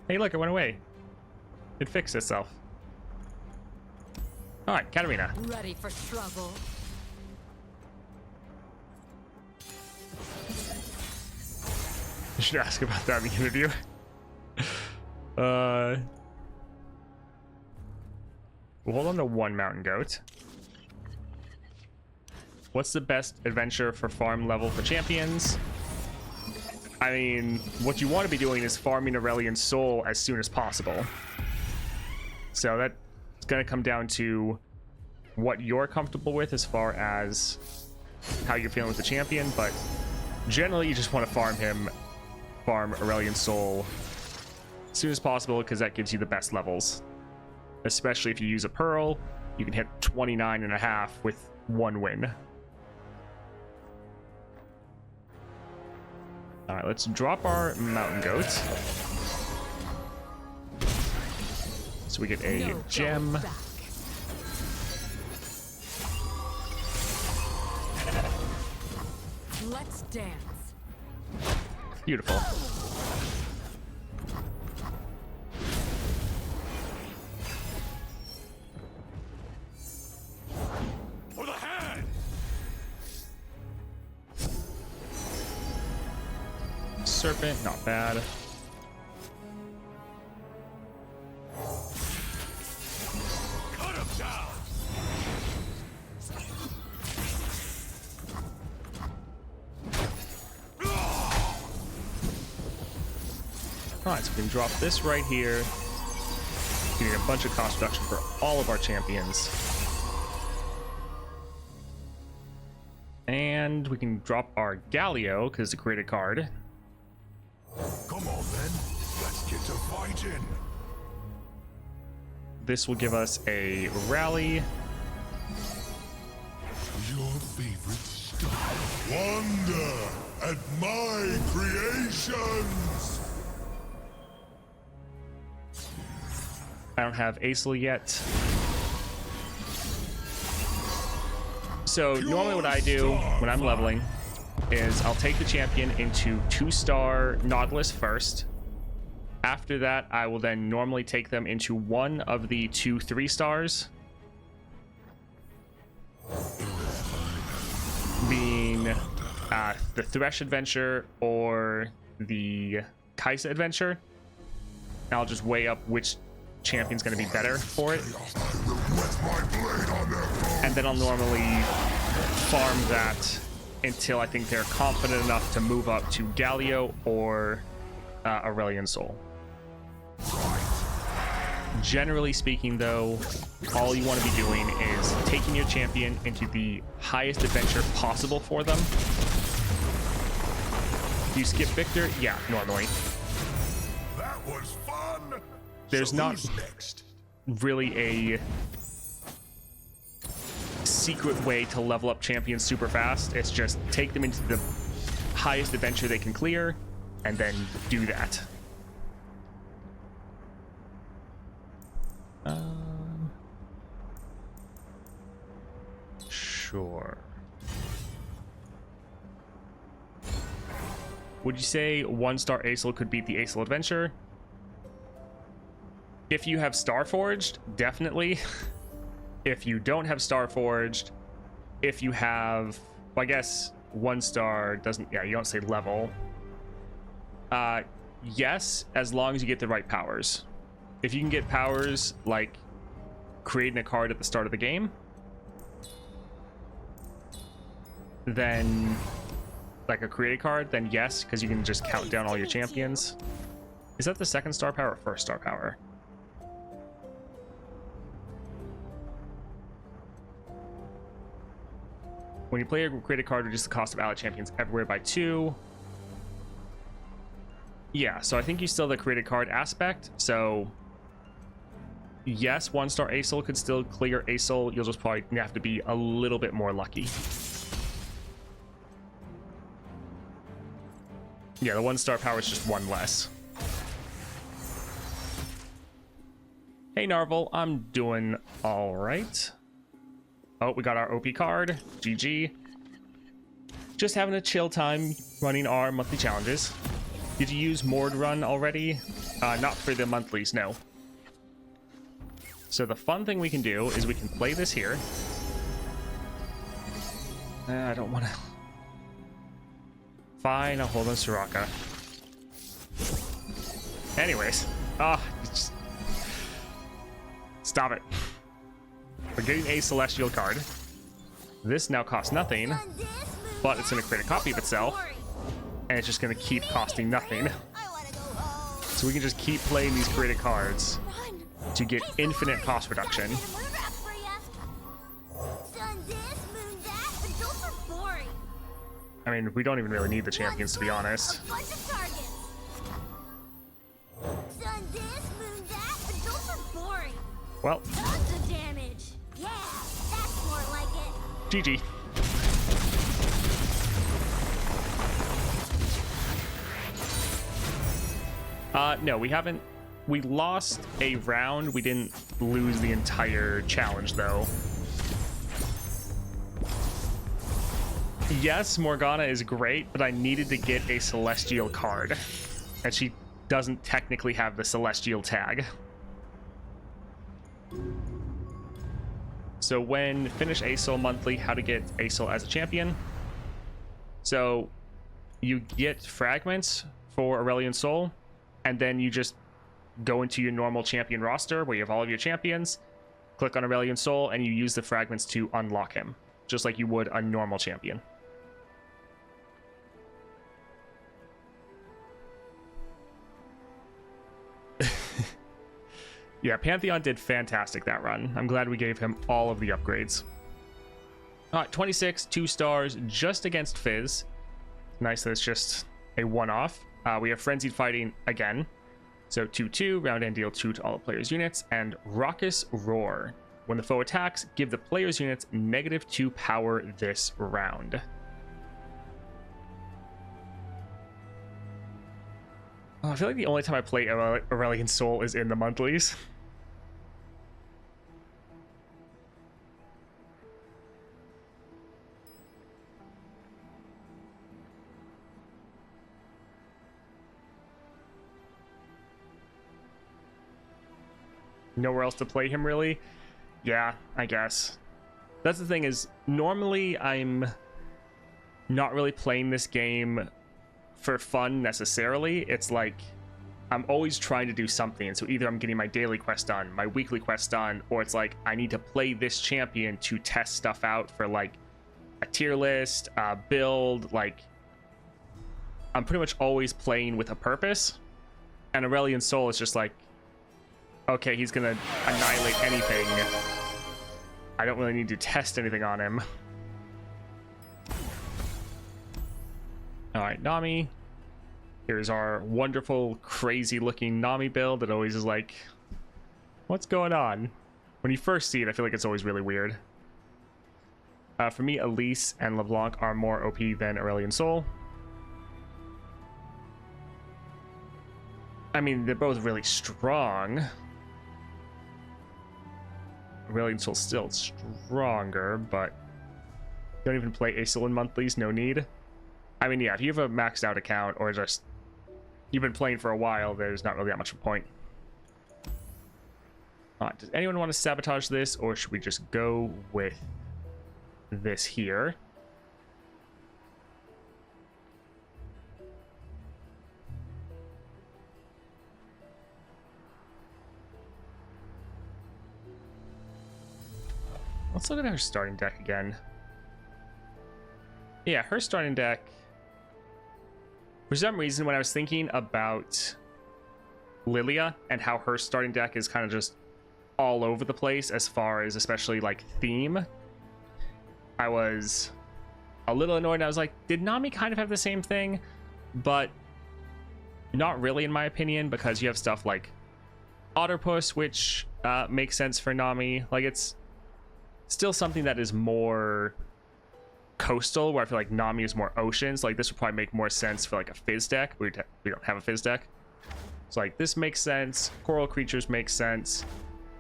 Hey, look, it went away. It fixed itself. All right, Katarina. Ready for struggle. I should ask about that in the interview. We'll hold on to one mountain goat. What's the best adventure for farm level for champions? I mean, what you want to be doing is farming Aurelion Soul as soon as possible. So that's going to come down to what you're comfortable with as far as how you're feeling with the champion, but generally you just want to farm Aurelion Soul as soon as possible because that gives you the best levels. Especially if you use a Pearl, you can hit 29.5 with one win. All right, let's drop our mountain goats. So we get a gem. Let's dance. Beautiful. For the hand! Serpent, not bad. Cut him down! Alright, so we can drop this right here. Getting a bunch of cost reduction for all of our champions. And we can drop our Galio, because it's a created card. Come on then, let's get to fighting! This will give us a rally. Your favorite stuff. Wonder at my creations! I don't have Ezreal yet. So normally what I do when I'm leveling is I'll take the champion into 2-star Nautilus first. After that, I will then normally take them into one of the 2 3-stars. Being the Thresh Adventure or the Kaisa Adventure. And I'll just weigh up which champion's going to be better for it. And then I'll normally farm that until I think they're confident enough to move up to Galio or Aurelion Soul. Generally speaking, though, all you want to be doing is taking your champion into the highest adventure possible for them. Do you skip Victor? Yeah, normally. That was fun! There's So not who's next? really a secret way to level up champions super fast. It's just take them into the highest adventure they can clear and then do that. Sure. Would you say 1-star Ezreal could beat the Ezreal Adventure? If you have Starforged, definitely. If you don't have Starforged, if you have, well, I guess 1-star doesn't, yeah, you don't say level. yes, as long as you get the right powers. If you can get powers like creating a card at the start of the game, then like a create card, then yes, because you can just count down all your champions. Is that the second star power or first star power? When you play a created card, reduce the cost of allied champions everywhere by 2. Yeah, so I think you still have the created card aspect. So yes, 1-star Acel could still clear Acel. You'll just probably have to be a little bit more lucky. Yeah, the 1-star power is just 1 less. Hey Narvel, I'm doing all right. Oh, we got our OP card. GG. Just having a chill time running our monthly challenges. Did you use Mord Run already? Not for the monthlies, no. So the fun thing we can do is we can play this here. I don't want to... Fine, I'll hold on Soraka. Anyways. Just... Stop it. We're getting a Celestial card. This now costs nothing, but it's going to create a copy of itself, and it's just going to keep costing nothing. So we can just keep playing these created cards to get infinite cost reduction. I mean, we don't even really need the champions, to be honest. Well, Yeah, that's more like it. GG. No, we haven't. We lost a round. We didn't lose the entire challenge, though. Yes, Morgana is great, but I needed to get a Celestial card. And she doesn't technically have the Celestial tag. So when finish Acel monthly, how to get Acel as a champion. So you get fragments for Aurelion Sol, and then you just go into your normal champion roster where you have all of your champions, click on Aurelion Sol, and you use the fragments to unlock him, just like you would a normal champion. Yeah, Pantheon did fantastic that run. I'm glad we gave him all of the upgrades. All right, 26, 2 stars, just against Fizz. Nice that it's just a one-off. We have Frenzied Fighting again. So 2-2, round end deal 2 to all the players' units. And Raucous Roar. When the foe attacks, give the player's units -2 power this round. Oh, I feel like the only time I play Aurelion Sol is in the monthlies. Nowhere else to play him, really? Yeah, I guess. That's the thing, is normally I'm not really playing this game for fun necessarily. It's like I'm always trying to do something. So either I'm getting my daily quest done, my weekly quest done, or it's like I need to play this champion to test stuff out for like a tier list, build. Like I'm pretty much always playing with a purpose. And Aurelion Sol is just like, okay, he's gonna annihilate anything. I don't really need to test anything on him. Alright, Nami. Here's our wonderful, crazy-looking Nami build that always is like, what's going on? When you first see it, I feel like it's always really weird. For me, Elise and LeBlanc are more OP than Aurelion Sol. I mean, they're both really strong. Aurelion Sol's still stronger, but don't even play Acel in monthlies, no need. I mean, yeah, if you have a maxed out account or just you've been playing for a while, there's not really that much of a point. Alright, does anyone want to sabotage this, or should we just go with this here? Let's look at her starting deck again. Yeah, her starting deck. For some reason, when I was thinking about Lilia and how her starting deck is kind of just all over the place as far as especially like theme, I was a little annoyed. I was like, did Nami kind of have the same thing? But not really, in my opinion, because you have stuff like Otterpuss, which makes sense for Nami. Like, it's still something that is more coastal, where I feel like Nami is more oceans. Like, this would probably make more sense for like a Fizz deck. We don't have a Fizz deck. So like, this makes sense. Coral Creatures makes sense.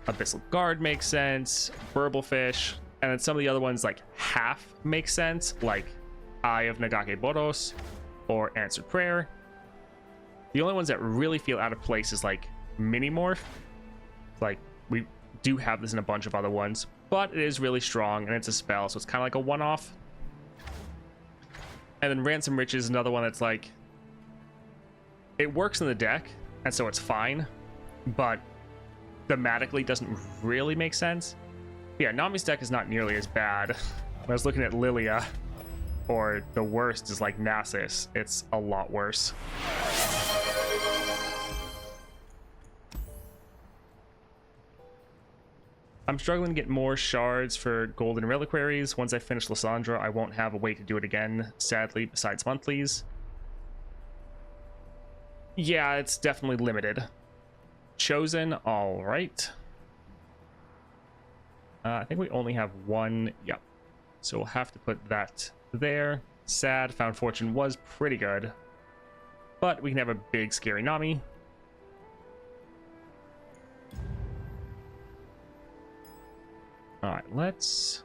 Abyssal Guard makes sense. Burblefish. And then some of the other ones like half make sense, like Eye of Nagake Boros or Answered Prayer. The only ones that really feel out of place is like Minimorph. Like, we do have this in a bunch of other ones, but it is really strong and it's a spell, so it's kind of like a one-off. And then Ransom Riches is another one that's like, it works in the deck, and so it's fine, but thematically doesn't really make sense. But yeah, Nami's deck is not nearly as bad. When I was looking at Lilia, or the worst is like Nasus, it's a lot worse. I'm struggling to get more shards for golden reliquaries. Once I finish Lysandra, I won't have a way to do it again, sadly, besides monthlies. Yeah, it's definitely limited. Chosen, all right. I think we only have one. Yep. So we'll have to put that there. Sad. Found Fortune was pretty good, but we can have a big scary Nami. All right, let's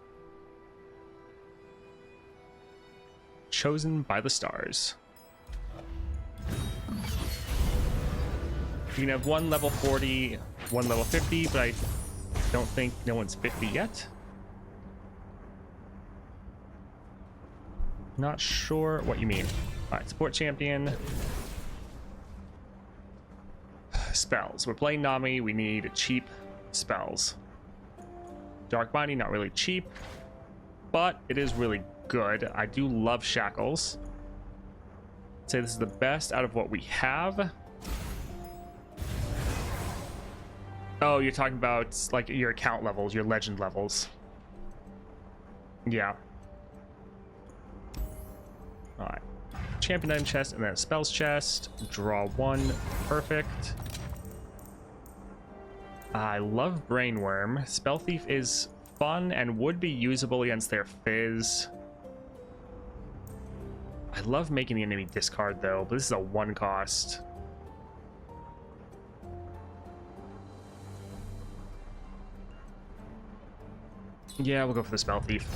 Chosen by the Stars. You can have one level 40, one level 50, but I don't think no one's 50 yet. Not sure what you mean. All right, support champion. Spells. We're playing Nami. We need cheap spells. Dark Binding, not really cheap, but it is really good. I do love Shackles. I'd say this is the best out of what we have. Oh, you're talking about like your account levels, your legend levels. Yeah. All right. Champion item chest and then a spells chest. Draw one. Perfect. I love Brainworm. Spell Thief is fun and would be usable against their Fizz. I love making the enemy discard though, but this is a one cost. Yeah, we'll go for the Spell Thief.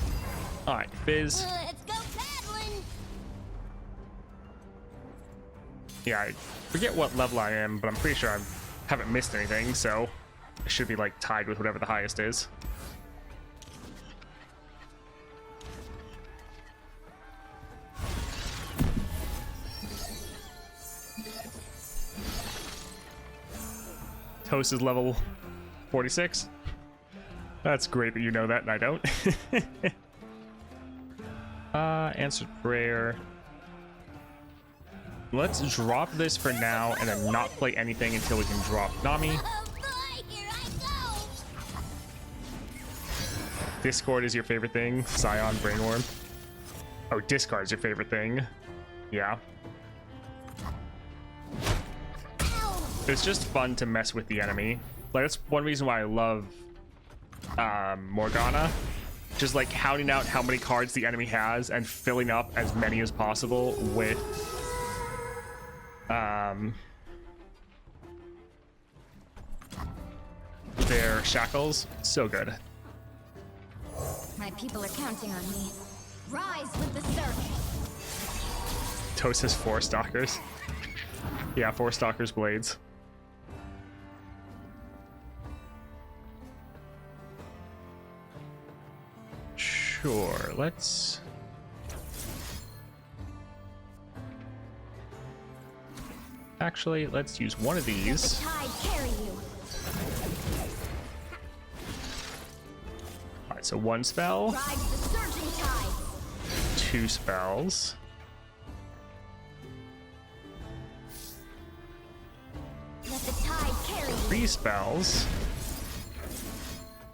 All right, Fizz. Let's go paddling. Yeah, I forget what level I am, but I'm pretty sure I haven't missed anything, so I should be like tied with whatever the highest is. Toast is level 46. That's great that you know that and I don't. Answered Prayer. Let's drop this for now and then not play anything until we can drop Nami. Oh boy, here I go. Discord is your favorite thing. Scion, Brainworm. Oh, discard is your favorite thing. Yeah. It's just fun to mess with the enemy. Like, that's one reason why I love Morgana. Just like counting out how many cards the enemy has and filling up as many as possible with their shackles. So good. My people are counting on me. Rise with the surf. Toast has 4 stalkers. Yeah, 4 stalkers blades. Sure, let's... Actually, let's use one of these. Let the tide carry you. Alright, So 1 spell, Ride the surging tide. 2 spells. Let the tide carry you. 3 spells.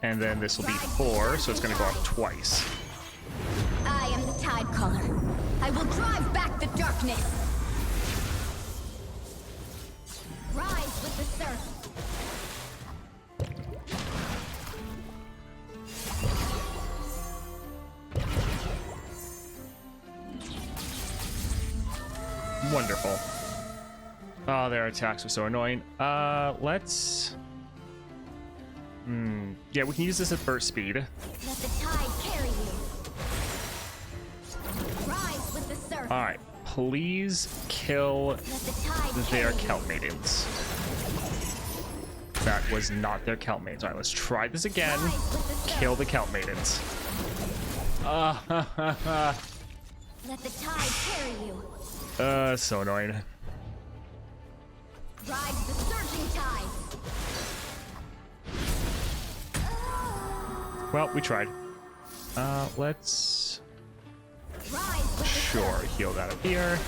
And then this will be 4, so it's going to go off twice. I am the tide caller. I will drive back the darkness. Rise with the surf. Wonderful. Oh, their attacks are so annoying. Let's... Yeah, we can use this at burst speed. Let the tide carry you. Rise with the surf. Alright, please kill Let the tide their carry you. Kelp Maidens. That was not their Kelp Maidens. Alright, let's try this again. Rise with the surf. Kill the Kelp Maidens. Let the tide carry you. So annoying. Ride the surging tide. Well, we tried. Let's... Rise with the Sure, surf. heal that up here.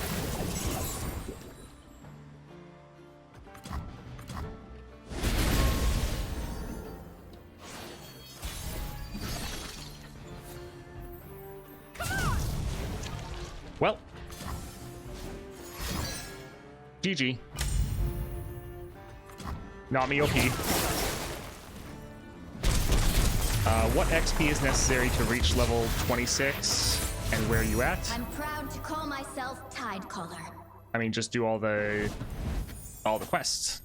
Well. GG. Nami OP. What XP is necessary to reach level 26? And where are you at? I'm proud to call myself Tide Caller. I mean, just do all the quests.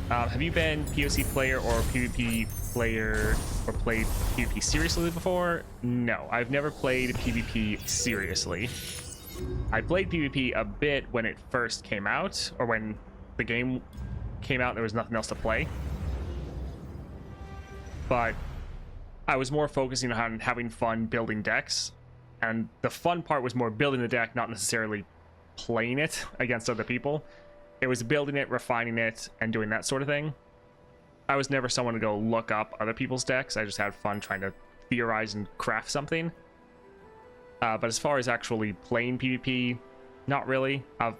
Have you been POC player or PvP player or played PvP seriously before? No, I've never played PvP seriously. I played PvP a bit when it first came out, or when the game came out and there was nothing else to play. But I was more focusing on having fun building decks, and the fun part was more building the deck, not necessarily playing it against other people. It was building it, refining it, and doing that sort of thing. I was never someone to go look up other people's decks. I just had fun trying to theorize and craft something. But as far as actually playing PvP, not really. I've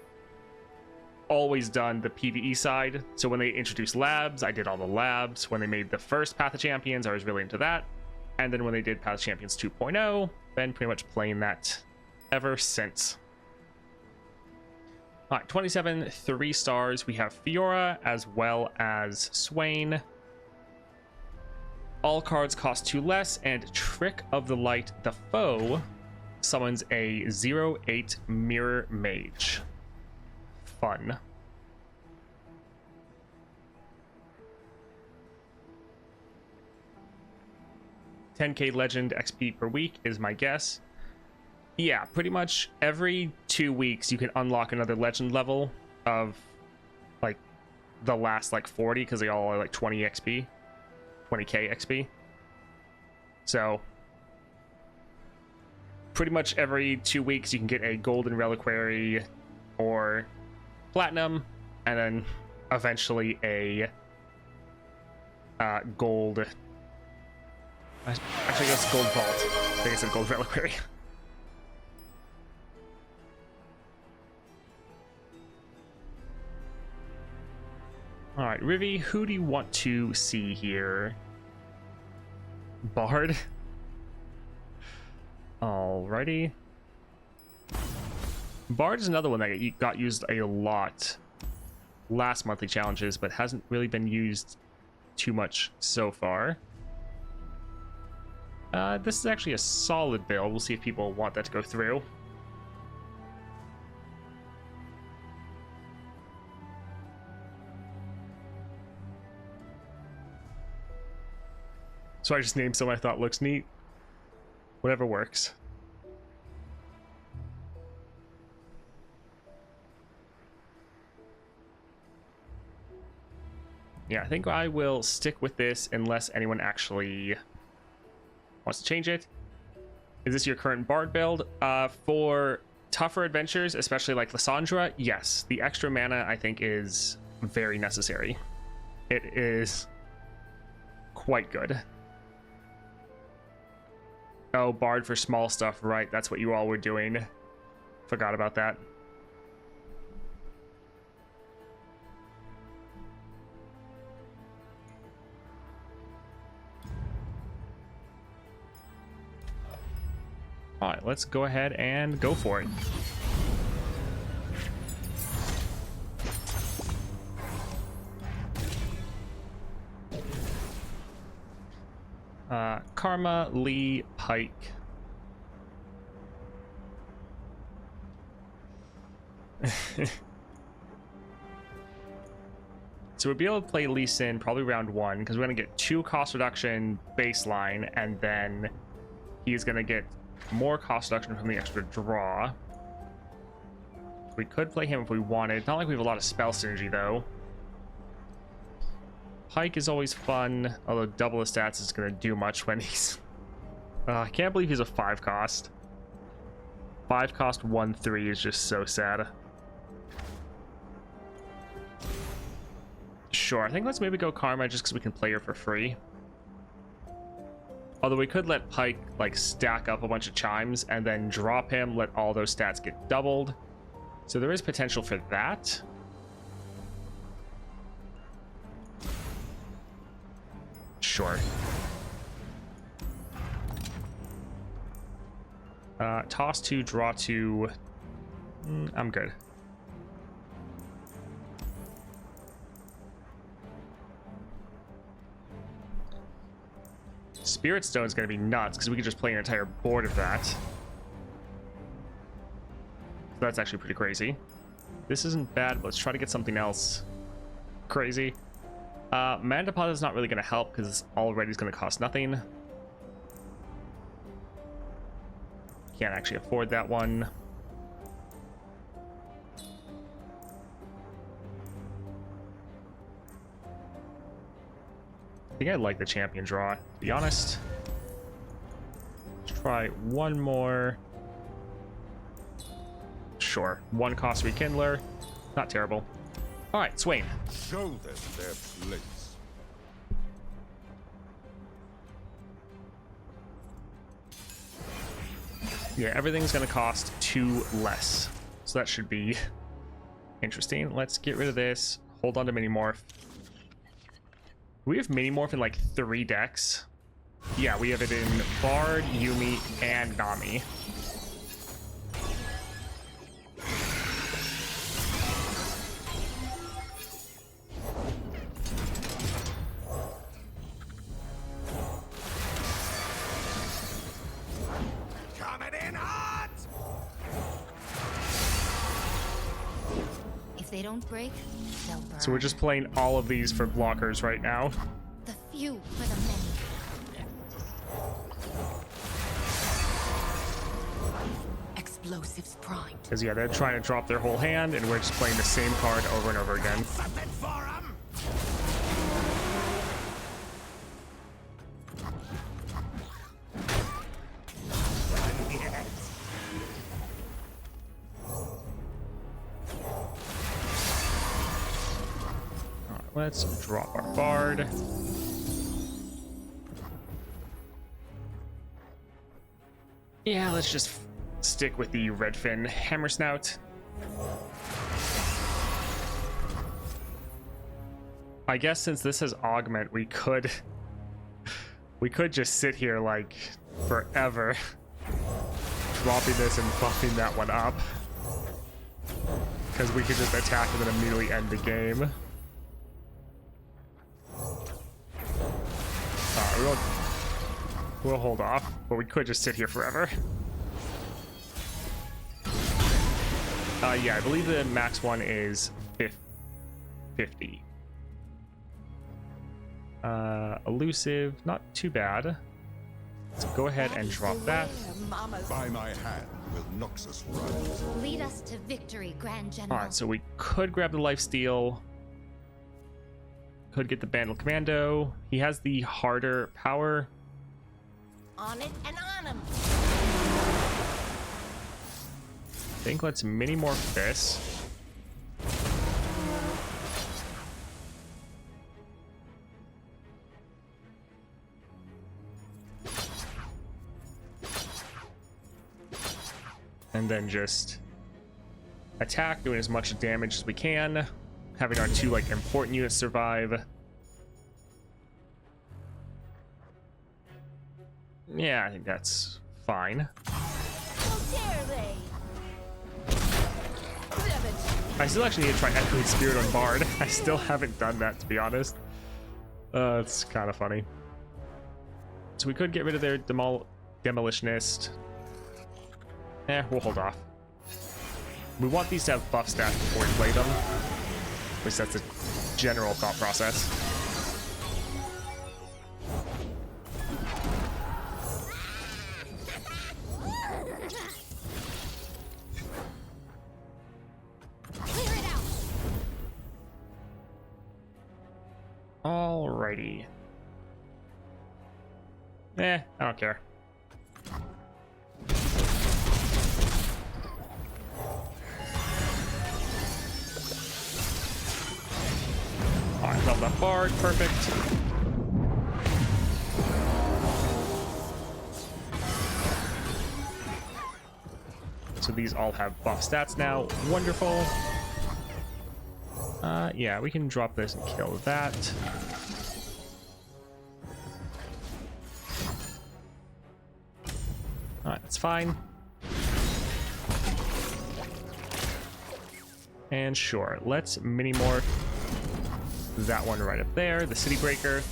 always done the PvE side. So when they introduced labs, I did all the labs. When they made the first Path of Champions, I was really into that. And then when they did Path of Champions 2.0, been pretty much playing that ever since. All right, 27 3 stars. We have Fiora as well as Swain. All cards cost 2 less, and Trick of the Light, the foe, summons a 0/8 Mirror Mage. Fun. $10K Legend XP per week is my guess. Yeah, pretty much every 2 weeks you can unlock another legend level of like the last like 40, because they all are like 20 XP, 20K XP. So pretty much every 2 weeks you can get a golden reliquary or platinum, and then eventually a gold. Actually, that's gold vault. I think it's a gold reliquary. All right, Rivi, who do you want to see here? Bard. Alrighty. Bard is another one that got used a lot last monthly challenges, but hasn't really been used too much so far. This is actually a solid build. We'll see if people want that to go through. So I just named someone I thought looks neat. Whatever works. Yeah, I think I will stick with this unless anyone actually wants to change it. Is this your current Bard build? For tougher adventures, especially like Lysandra, yes. The extra mana, I think, is very necessary. It is quite good. Oh, Bard for small stuff, right? That's what you all were doing. Forgot about that. All right, let's go ahead and go for it. Karma, Lee, Pike. So we'll be able to play Lee Sin probably round 1 because we're going to get 2 cost reduction baseline, and then he's going to get more cost reduction from the extra draw. We could play him if we wanted. Not like we have a lot of spell synergy though. Pike is always fun, although double the stats is going to do much when he's... I can't believe he's a 5 cost. 5 cost 1/3 is just so sad. Sure, I think let's maybe go Karma just because we can play her for free. Although we could let Pike like stack up a bunch of chimes and then drop him, let all those stats get doubled. So there is potential for that. Sure. Toss 2, draw 2. I'm good. Spirit Stone is going to be nuts because we could just play an entire board of that. So that's actually pretty crazy. This isn't bad, but let's try to get something else crazy. Mana Deposit is not really going to help because it's already going to cost nothing. Can't actually afford that one. I think I like the champion draw, to be honest. Let's try one more. Sure, 1 cost Rekindler. Not terrible. All right, Swain. Show them their place. Yeah, everything's going to cost 2 less. So that should be interesting. Let's get rid of this. Hold on to Minimorph. We have Minimorph in like 3 decks. Yeah, we have it in Bard, Yuumi, and Nami. If they don't break, they'll burn. So we're just playing all of these for blockers right now. The few for the many. Explosives primed. Because yeah, they're trying to drop their whole hand, and we're just playing the same card over and over again. Something for 'em. Let's drop our Bard. Yeah, let's just stick with the Redfin Hammersnout. I guess since this has Augment, we could just sit here like forever dropping this and buffing that one up. Because we could just attack and then immediately end the game. We'll hold off, but we could just sit here forever. Yeah, I believe the max one is 50. Elusive, not too bad. Let's go ahead and drop that. By my hand will Noxus rise. Lead us to victory, Grand General. Alright, so we could grab the lifesteal. Could get the Bandle Commando. He has the harder power. On it and on him. I think let's Minimorph this. And then just attack, doing as much damage as we can. Having our two like important units survive. Yeah, I think that's fine. I still actually need to try Echoing Spirit on Bard. I still haven't done that, to be honest. It's kind of funny. So we could get rid of their Demolitionist. We'll hold off. We want these to have buff stats before we play them. At least that's the general thought process. Alrighty. I don't care. Alright, leveled up Bard, perfect. So these all have buff stats now. Wonderful. Yeah, we can drop this and kill that. Alright, that's fine. And sure, let's mini morph that one right up there, the City Breaker.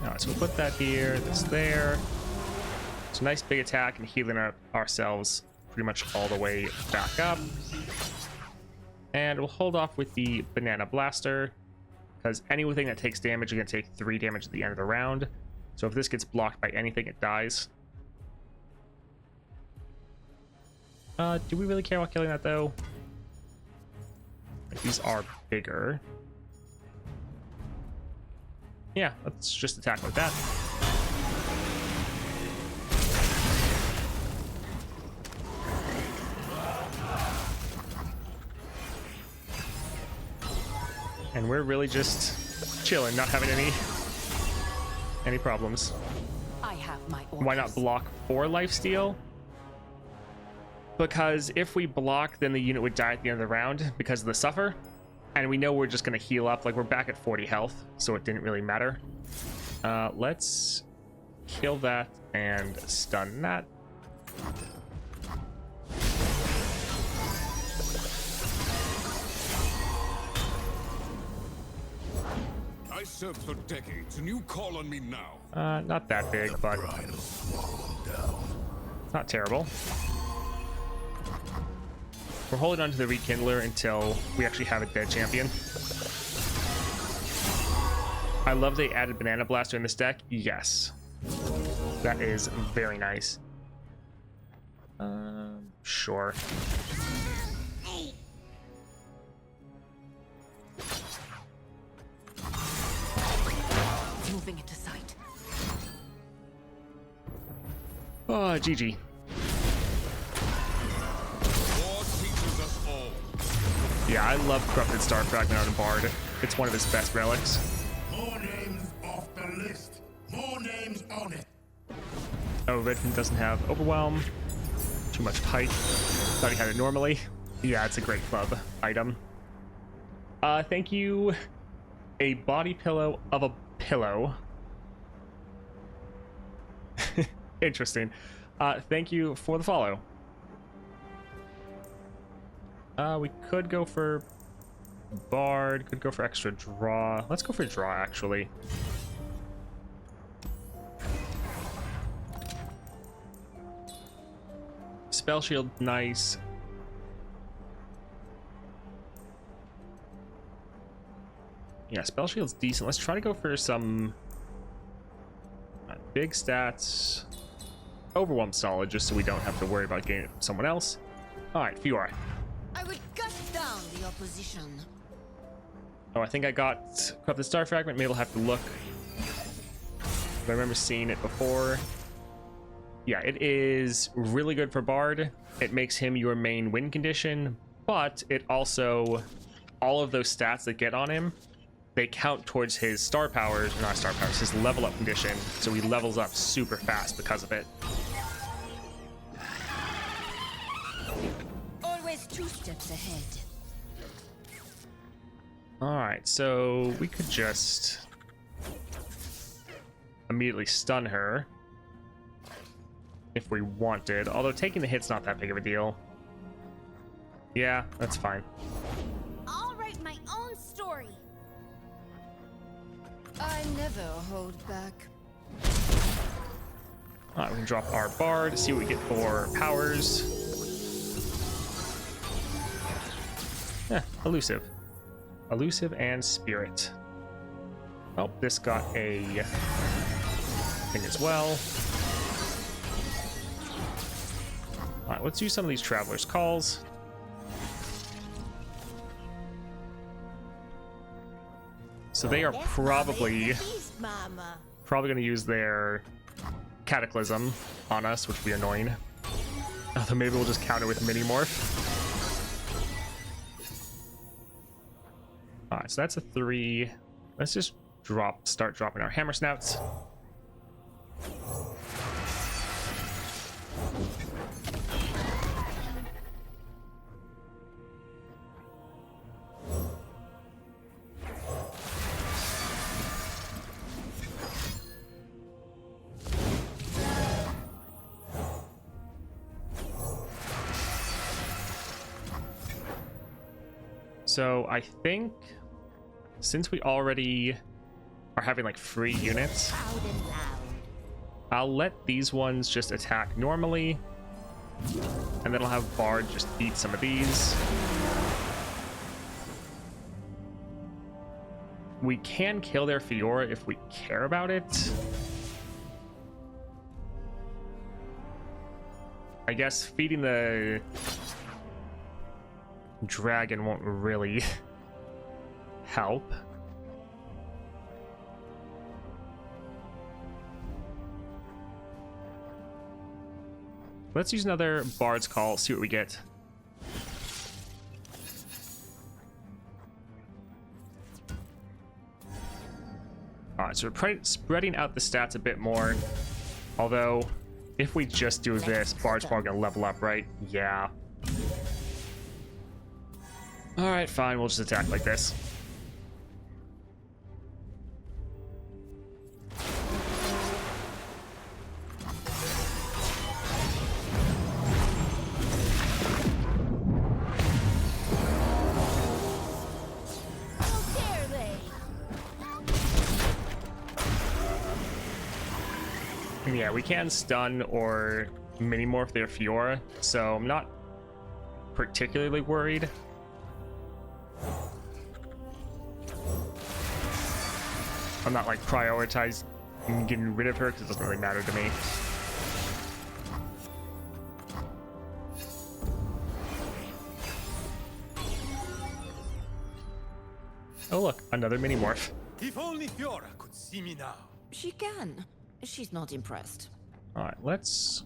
Alright, so we'll put that here, this there. It's a nice big attack and healing ourselves pretty much all the way back up. And we'll hold off with the Banana Blaster, because anything that takes damage is going to take 3 damage at the end of the round. So if this gets blocked by anything, it dies. Do we really care about killing that, though? Like, these are bigger. Yeah, let's just attack with that. And we're really just chilling, not having any problems. I have my orders. Why not block 4 lifesteal? Because if we block, then the unit would die at the end of the round because of the suffer. And we know we're just going to heal up. Like, we're back at 40 health, so it didn't really matter. Let's kill that and stun that. I served for decades, and you call on me now. Not that big, but not terrible. We're holding on to the Rekindler until we actually have a dead champion. I love they added Banana Blaster in this deck. Yes. That is very nice. Sure. Moving into sight. Oh, GG. Yeah, I love Corrupted Star Fragment on a Bard. It's one of his best relics. More names off the list. More names on it. Oh, Redfin doesn't have Overwhelm. Too much Pike. Thought he had it normally. Yeah, it's a great club item. Thank you. A body pillow of a pillow. Interesting. Thank you for the follow. We could go for Bard, could go for extra draw. Let's go for draw, actually. Spell Shield, nice. Yeah, Spell Shield's decent. Let's try to go for some big stats. Overwhelm solid, just so we don't have to worry about getting it from someone else. Alright, Fiora. I would gut down the opposition. Oh, I think I got Corrupted Star Fragment. Maybe I'll have to look. I remember seeing it before. Yeah, it is really good for Bard. It makes him your main win condition, but it also, all of those stats that get on him they count towards his star powers, or not star powers, his level up condition. So he levels up super fast because of it. Always 2 steps ahead. All right, so we could just immediately stun her if we wanted, although taking the hit's not that big of a deal. Yeah, that's fine. I'll write my own story. I never hold back. All right, we can drop our bard, see what we get for powers. Yeah, elusive. Elusive and spirit. Oh, this got a thing as well. All right, let's use some of these travelers' calls. So they are probably going to use their cataclysm on us, which would be annoying. Although maybe we'll just counter with mini morph. All right, so that's a 3. Let's just start dropping our hammer snouts. So I think since we already are having like free units, I'll let these ones just attack normally, and then I'll have Bard just beat some of these. We can kill their Fiora if we care about it. I guess feeding the dragon won't really help. Let's use another Bard's Call, see what we get. Alright, so we're spreading out the stats a bit more. Although, if we just do this, Bard's probably gonna level up, right? Yeah. Alright, fine, we'll just attack like this. Yeah, we can stun or mini-morph their Fiora, so I'm not particularly worried. I'm not like prioritizing getting rid of her because it doesn't really matter to me. Oh look, another mini-morph. If only Fiora could see me now. She can. She's not impressed. All right, let's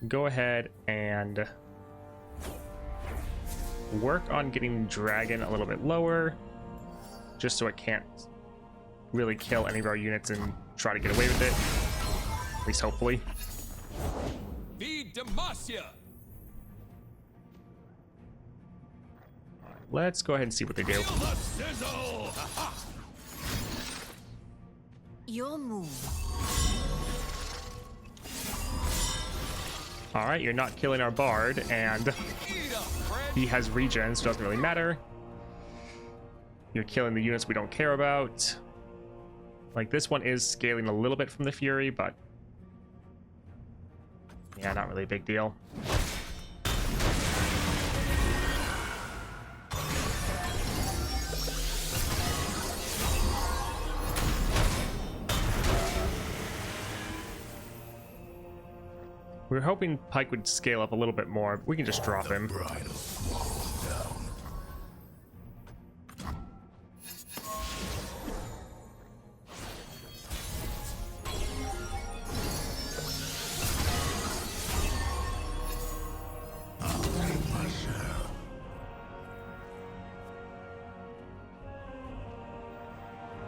go ahead and work on getting Dragon a little bit lower, just so it can't really kill any of our units and try to get away with it. At least hopefully. Feed Demacia! Let's go ahead and see what they do. Feel the sizzle! Your move. All right, you're not killing our Bard, and he has regen, so it doesn't really matter. You're killing the units we don't care about. Like, this one is scaling a little bit from the Fury, but yeah, not really a big deal. We were hoping Pike would scale up a little bit more. We can just drop him.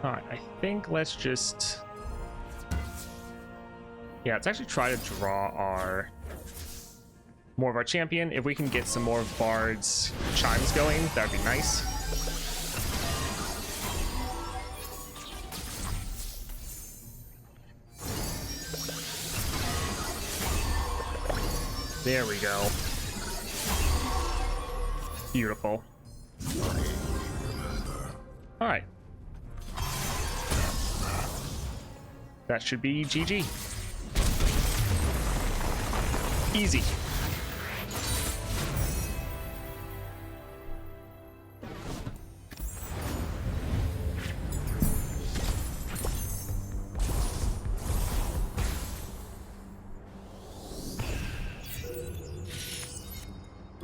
All right, I think let's just... Yeah, let's actually try to draw our... more of our champion. If we can get some more Bard's chimes going, that'd be nice. There we go. Beautiful. All right. That should be GG. Easy.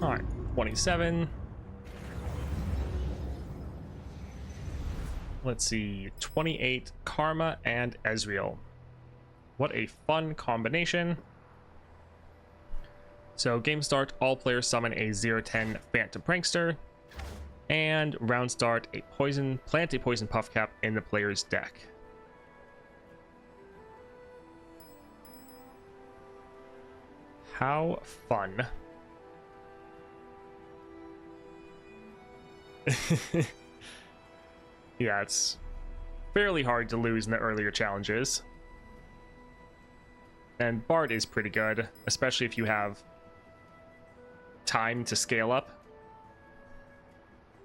All right, 27. Let's see, 28 Karma and Ezreal. What a fun combination. So game start, all players summon a 0/10 Phantom Prankster, and round start, plant a poison puff cap in the player's deck. How fun. Yeah, it's fairly hard to lose in the earlier challenges. And Bard is pretty good, especially if you have time to scale up.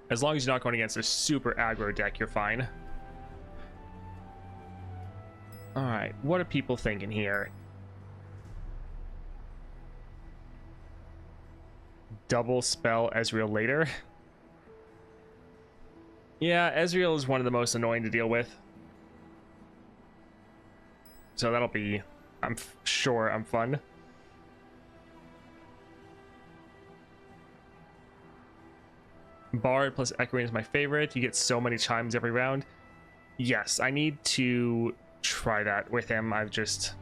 As long as you're not going against a super aggro deck, you're fine. Alright, what are people thinking here? Double spell Ezreal later? Yeah, Ezreal is one of the most annoying to deal with. So that'll be, I'm sure, fun. Bard plus Echoing is my favorite. You get so many chimes every round. Yes, I need to try that with him. I've just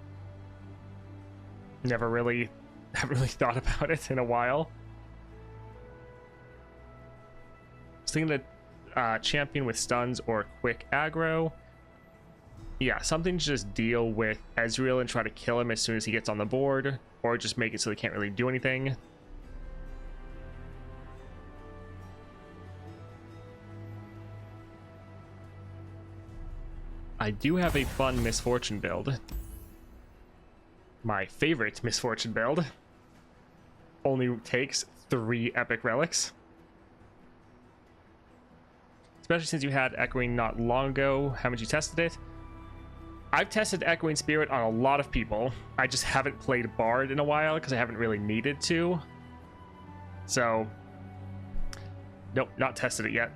haven't really thought about it in a while. I was thinking that champion with stuns or quick aggro. Yeah, something to just deal with Ezreal and try to kill him as soon as he gets on the board, or just make it so they can't really do anything. I do have a fun Misfortune build. My favorite Misfortune build. Only takes 3 epic relics. Especially since you had Echoing not long ago. Haven't you tested it? I've tested Echoing Spirit on a lot of people. I just haven't played Bard in a while because I haven't really needed to. So, nope, not tested it yet.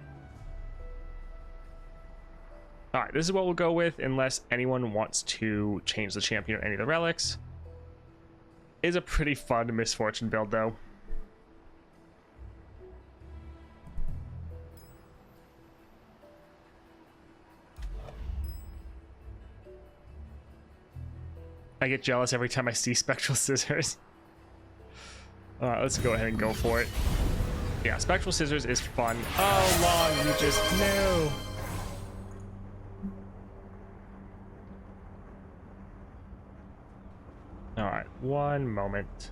Alright, this is what we'll go with unless anyone wants to change the champion or any of the relics. It's a pretty fun Misfortune build though. I get jealous every time I see Spectral Scissors. Alright, let's go ahead and go for it. Yeah, Spectral Scissors is fun. Oh, Long, you just... No! Alright, one moment.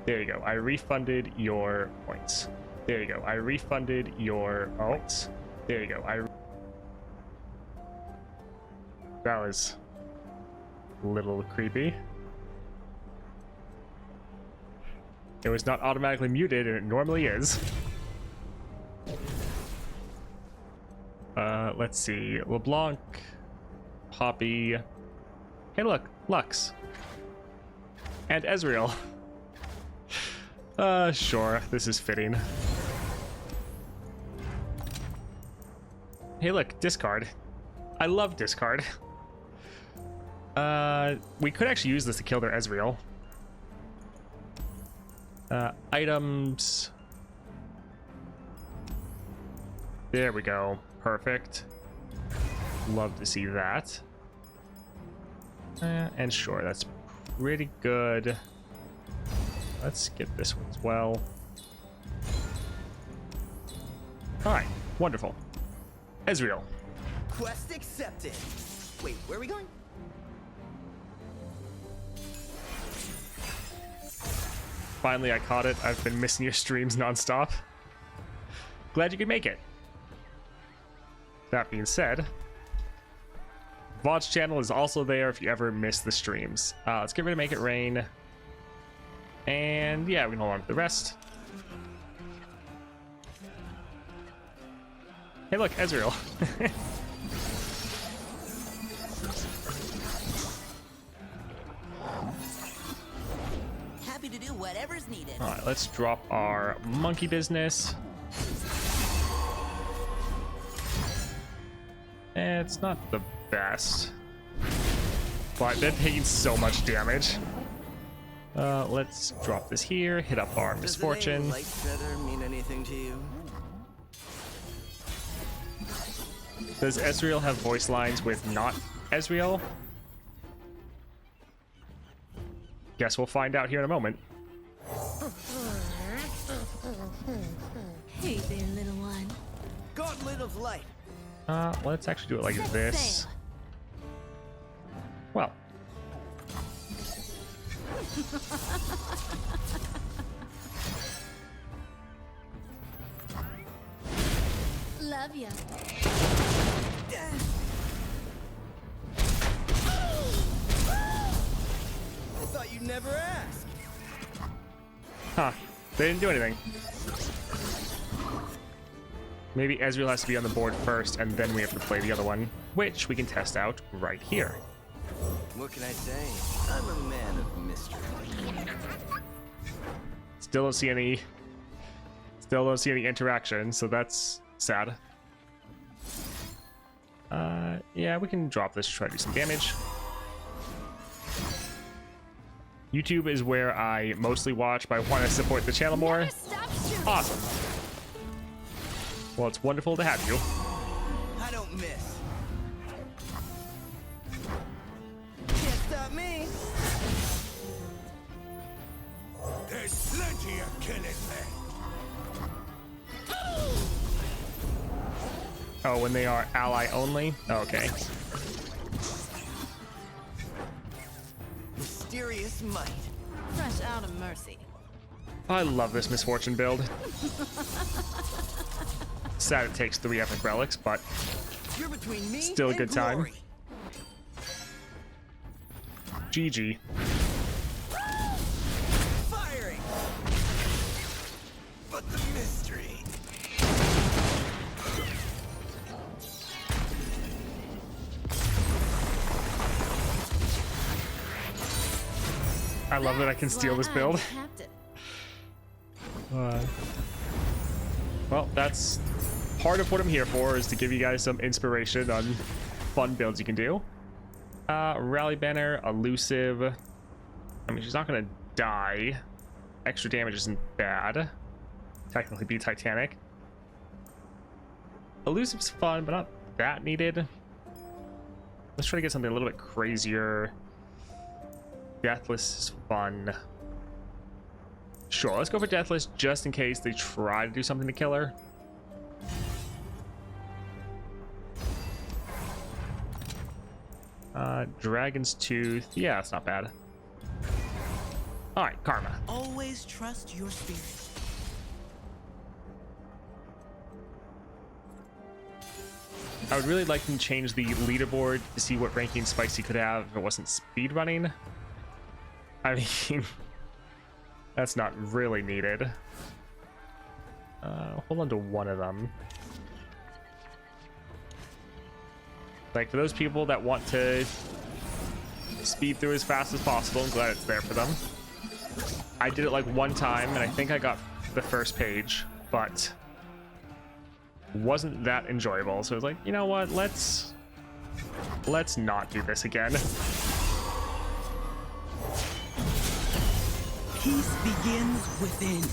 There you go. I refunded your points. There you go. I refunded your points. There you go. That was a little creepy. It was not automatically muted, and it normally is. Let's see. LeBlanc, Poppy. Hey, look, Lux, and Ezreal. Sure, this is fitting. Hey, look, discard. I love discard. We could actually use this to kill their Ezreal. Items. There we go. Perfect. Love to see that. And sure, that's pretty good. let's skip this one as well. All right, wonderful. Ezreal. Quest accepted. Wait, where are we going? Finally, I caught it. I've been missing your streams nonstop. Glad you could make it. That being said, VOD's channel is also there if you ever miss the streams. Let's get rid of Make It Rain. And yeah, we can hold on to the rest. Hey, look, Ezreal. Happy to do whatever's needed. All right, let's drop our monkey business. It's not the best, but they're taking so much damage. Let's drop this here, hit up our Misfortune. Does the name Lightfeather mean anything to you? Does Ezreal have voice lines with not Ezreal? Guess we'll find out here in a moment. Hey there, little one. Gauntlet of Light. Let's actually do it like this. Well. Love ya. I thought you'd never ask. Huh. They didn't do anything. Maybe Ezreal has to be on the board first, and then we have to play the other one, which we can test out right here. What can I say? I'm a man of mystery. Still don't see any interaction, so that's sad. Yeah, we can drop this to try to do some damage. YouTube is where I mostly watch, but I want to support the channel more. Awesome. Well, it's wonderful to have you. I don't miss. Can't stop me. There's plenty of killing left. Oh, when they are ally only? Oh, okay. Mysterious might. Fresh out of mercy. I love this Misfortune build. Sad it takes 3 epic relics, but You're between me still a and good time. glory. GG. Firing. But the mystery. I love that I can steal this build. Well, that's part of what I'm here for, is to give you guys some inspiration on fun builds you can do. Rally Banner, Elusive. I mean, she's not gonna die. Extra damage isn't bad. Technically be Titanic. Elusive's fun, but not that needed. Let's try to get something a little bit crazier. Deathless is fun. Sure, let's go for Deathless just in case they try to do something to kill her. Dragon's Tooth. Yeah, it's not bad. Alright, Karma. Always trust your spirit. I would really like them to change the leaderboard to see what ranking Spicy could have if it wasn't speedrunning. I mean, that's not really needed. Hold on to one of them. Like, for those people that want to speed through as fast as possible, I'm glad it's there for them. I did it like one time, and I think I got the first page, but wasn't that enjoyable. So I was like, you know what? Let's not do this again. Peace begins within.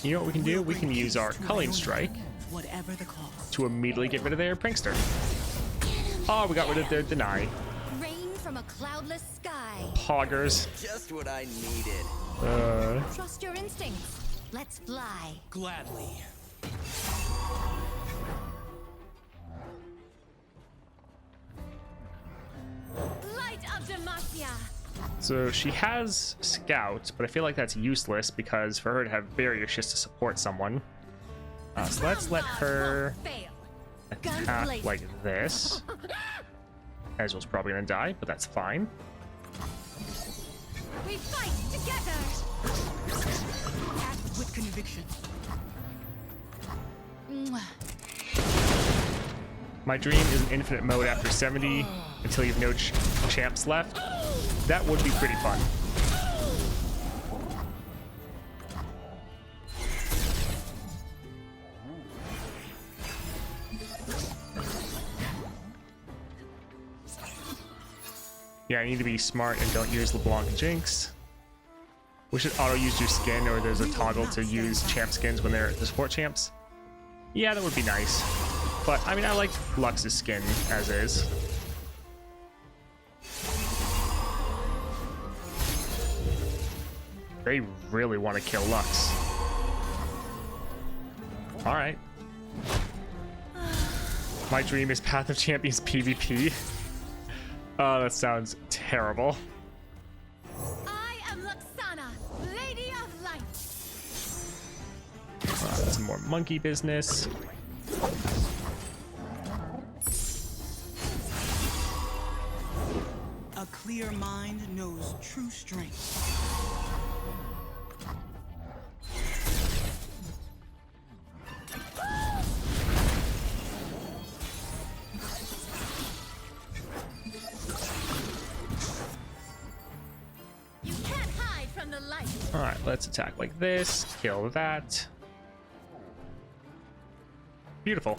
You know what we can do? We can use our Culling Strike Whatever the cost. to immediately get rid of their Prankster. Oh, we got rid of their Deny. Rain from from a cloudless sky. Poggers. Just what I needed. Trust your instincts. Let's fly. Gladly. Light of Demacia. So she has Scout, but I feel like that's useless because for her to have barrier, she has to support someone. So let's let her attack like this. Ezreal's probably gonna die, but that's fine. We fight together. Act with conviction. My dream is an infinite mode after 70 until you have no champs left. That would be pretty fun. Yeah, I need to be smart and don't use LeBlanc and Jinx. We should auto-use your skin, or there's a toggle to use champ skins when they're the support champs. Yeah, that would be nice. But, I mean, I like Lux's skin as is. They really want to kill Lux. Alright. My dream is Path of Champions PvP. Oh, that sounds terrible. I am Luxana, Lady of Light. Some more monkey business. A clear mind knows true strength. You can't hide from the light. All right, let's attack like this. Kill that. Beautiful.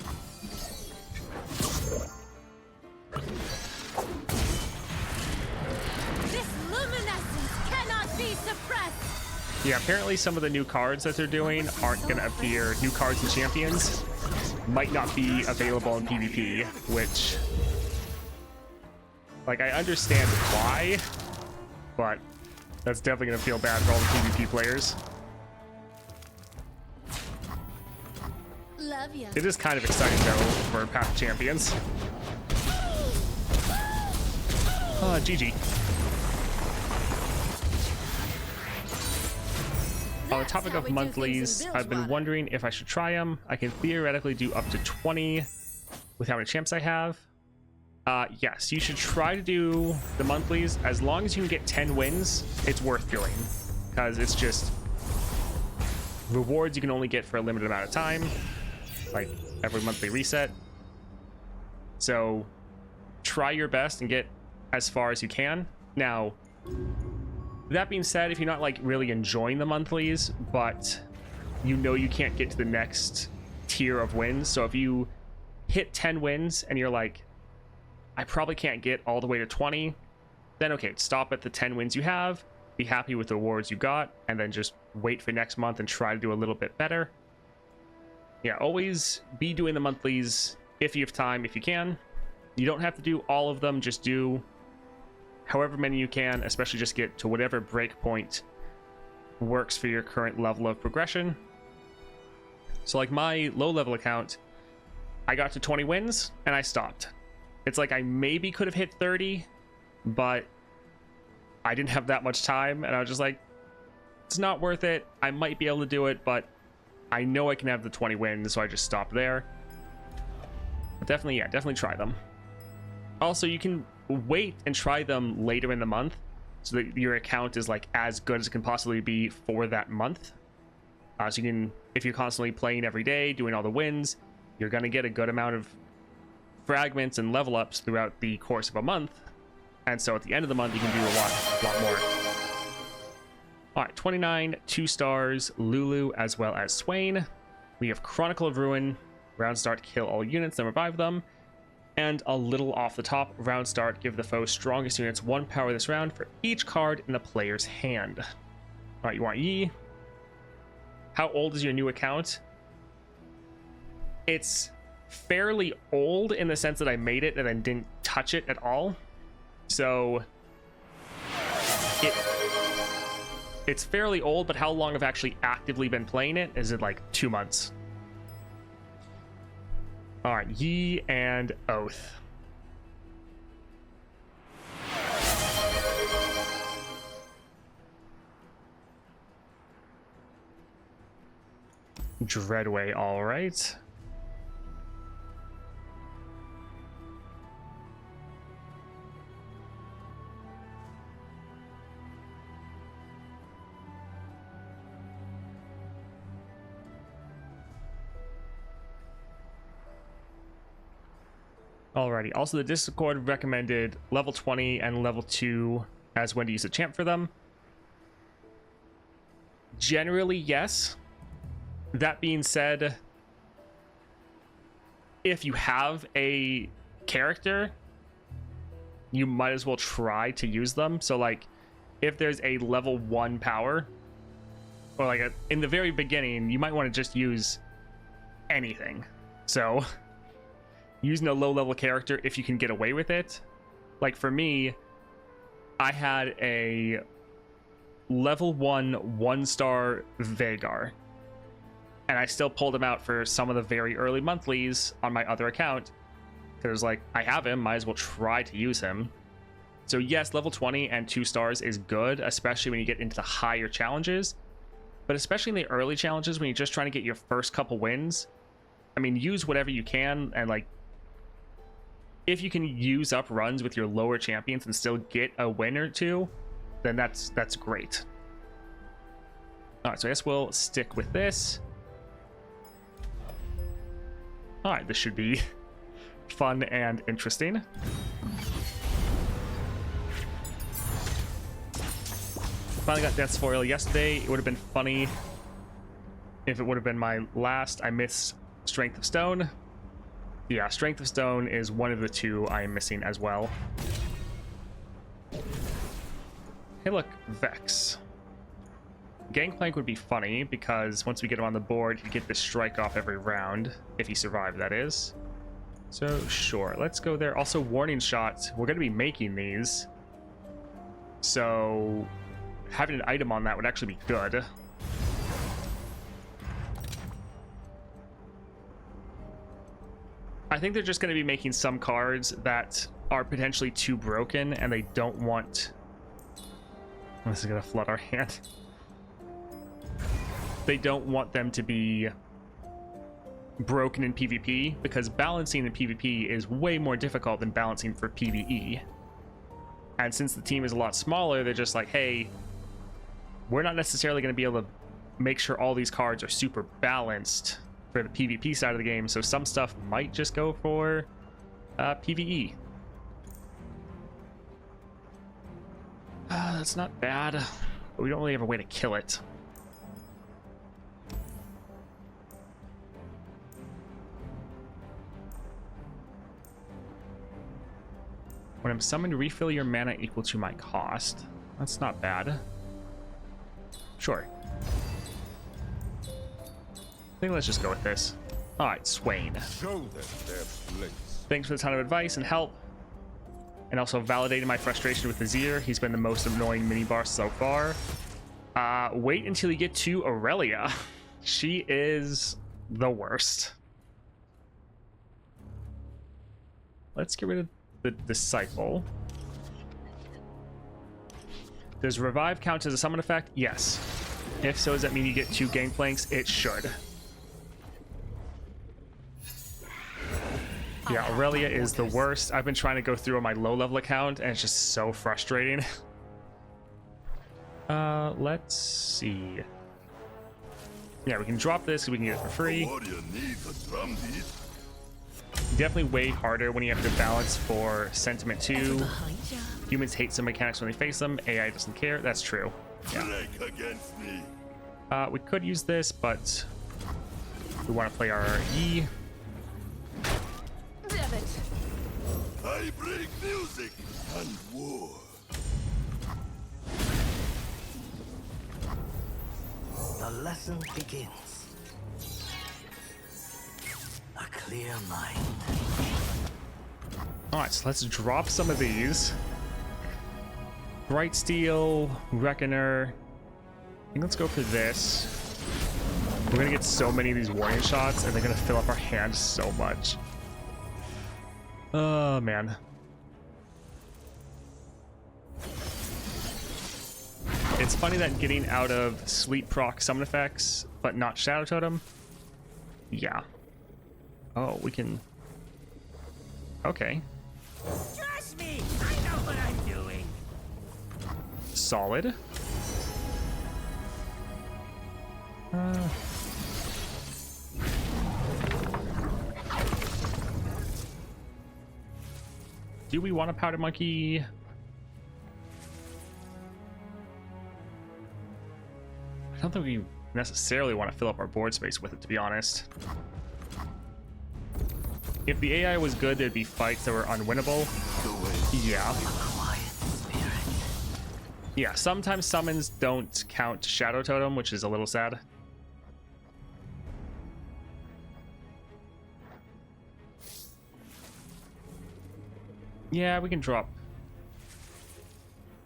This luminescence cannot be suppressed. Yeah, apparently some of the new cards that they're doing aren't going to appear. New cards and champions might not be available in PvP, which, like, I understand why, but that's definitely going to feel bad for all the PvP players. Love you. It is kind of exciting, though, for Path of Champions. GG. On the topic of monthlies, I've been wondering if I should try them. I can theoretically do up to 20 with how many champs I have. Yes, you should try to do the monthlies. As long as you can get 10 wins, it's worth doing. Because it's just rewards you can only get for a limited amount of time. Like every monthly reset. So try your best and get as far as you can. Now, that being said, if you're not like really enjoying the monthlies, but you know you can't get to the next tier of wins, so if you hit 10 wins and you're like, I probably can't get all the way to 20, then okay, stop at the 10 wins you have, be happy with the rewards you got, and then just wait for next month and try to do a little bit better. Yeah, always be doing the monthlies if you have time, if you can. You don't have to do all of them, just do however many you can, especially just get to whatever breakpoint works for your current level of progression. So like my low level account, I got to 20 wins and I stopped. It's like I maybe could have hit 30, but I didn't have that much time, and I was just like, it's not worth it. I might be able to do it, but I know I can have the 20 wins, so I just stopped there. But definitely, yeah, definitely try them. Also, you can wait and try them later in the month so that your account is like as good as it can possibly be for that month. So you can, if you're constantly playing every day, doing all the wins, you're going to get a good amount of fragments and level ups throughout the course of a month. And so at the end of the month, you can do a lot more. All right, 29, 2 stars, Lulu, as well as Swain. We have Chronicle of Ruin, round start, kill all units, then revive them. And a little off the top, round start, give the foe's strongest units 1 power this round for each card in the player's hand. All right, you want Yi. How old is your new account? It's fairly old in the sense that I made it and then didn't touch it at all. So it's fairly old, but how long I've actually actively been playing it? Is it like 2 months? All right, Yi and Oath. Dreadway, all right. Alrighty. Also, the Discord recommended level 20 and level 2 as when to use a champ for them. Generally, yes. That being said, if you have a character, you might as well try to use them. So, like, if there's a level 1 power, or like in the very beginning, you might want to just use anything. So using a low-level character if you can get away with it. Like for me, I had a level 1 1-star Veigar, and I still pulled him out for some of the very early monthlies on my other account because, like, I have him, might as well try to use him. So yes, level 20 and 2 stars is good, especially when you get into the higher challenges, but especially in the early challenges when you're just trying to get your first couple wins. I mean, use whatever you can, and like, if you can use up runs with your lower champions and still get a win or two, then that's great. All right, so I guess we'll stick with this. All right, this should be fun and interesting. Finally got Death's Foil yesterday. It would have been funny if it would have been my last. I missed Strength of Stone. Yeah, Strength of Stone is one of the two I am missing as well. Hey, look, Vex. Gangplank would be funny because once we get him on the board, he'd get this strike off every round, if he survived, that is. So, sure, let's go there. Also, warning shots. We're going to be making these. So, having an item on that would actually be good. I think they're just going to be making some cards that are potentially too broken, and they don't want... This is going to flood our hand. They don't want them to be broken in PvP, because balancing in PvP is way more difficult than balancing for PvE. And since the team is a lot smaller, they're just like, hey, we're not necessarily going to be able to make sure all these cards are super balanced for the PvP side of the game, so some stuff might just go for PvE. That's not bad, but we don't really have a way to kill it. When I'm summoned, refill your mana equal to my cost. That's not bad. Sure. I think let's just go with this. All right, Swain. Show them their place. Thanks for the ton of advice and help, and also validating my frustration with Azir. He's been the most annoying mini boss so far. Wait until you get to Aurelia. She is the worst. Let's get rid of the Disciple. Does Revive count as a summon effect? Yes. If so, does that mean you get 2 Gangplanks? It should. Yeah, Aurelia is the worst. I've been trying to go through on my low-level account, and it's just so frustrating. Let's see. Yeah, we can drop this because we can get it for free. Definitely way harder when you have to balance for Sentiment 2. Humans hate some mechanics when they face them. AI doesn't care. That's true. Yeah. We could use this, but we want to play our E. I bring music and war. The lesson begins. A clear mind. All right, so let's drop some of these. Bright Steel, Reckoner. I think let's go for this. We're gonna get so many of these warning shots, and they're gonna fill up our hand so much. Oh man. It's funny that getting out of sleep proc summon effects, but not Shadow Totem. Yeah. Oh, we can. Okay. Trust me, I know what I'm doing. Solid. Do we want a powder monkey? I don't think we necessarily want to fill up our board space with it, to be honest. If the AI was good, there'd be fights that were unwinnable. Yeah. Yeah, sometimes summons don't count Shadow Totem, which is a little sad. Yeah, we can drop.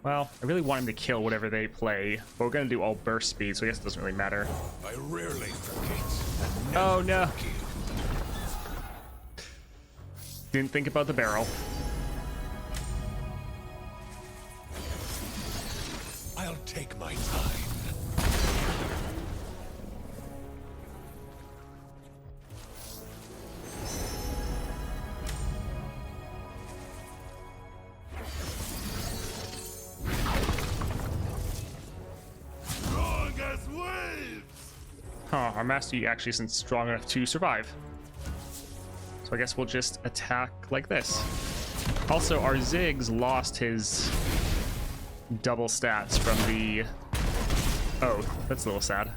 Well, I really want him to kill whatever they play, but we're gonna do all burst speed, so I guess it doesn't really matter. I rarely forget. Oh no. Didn't think about the barrel. I'll take my time. Strong as waves. Huh, our Master actually isn't strong enough to survive. So I guess we'll just attack like this. Also, our Ziggs lost his double stats from the oath. That's a little sad.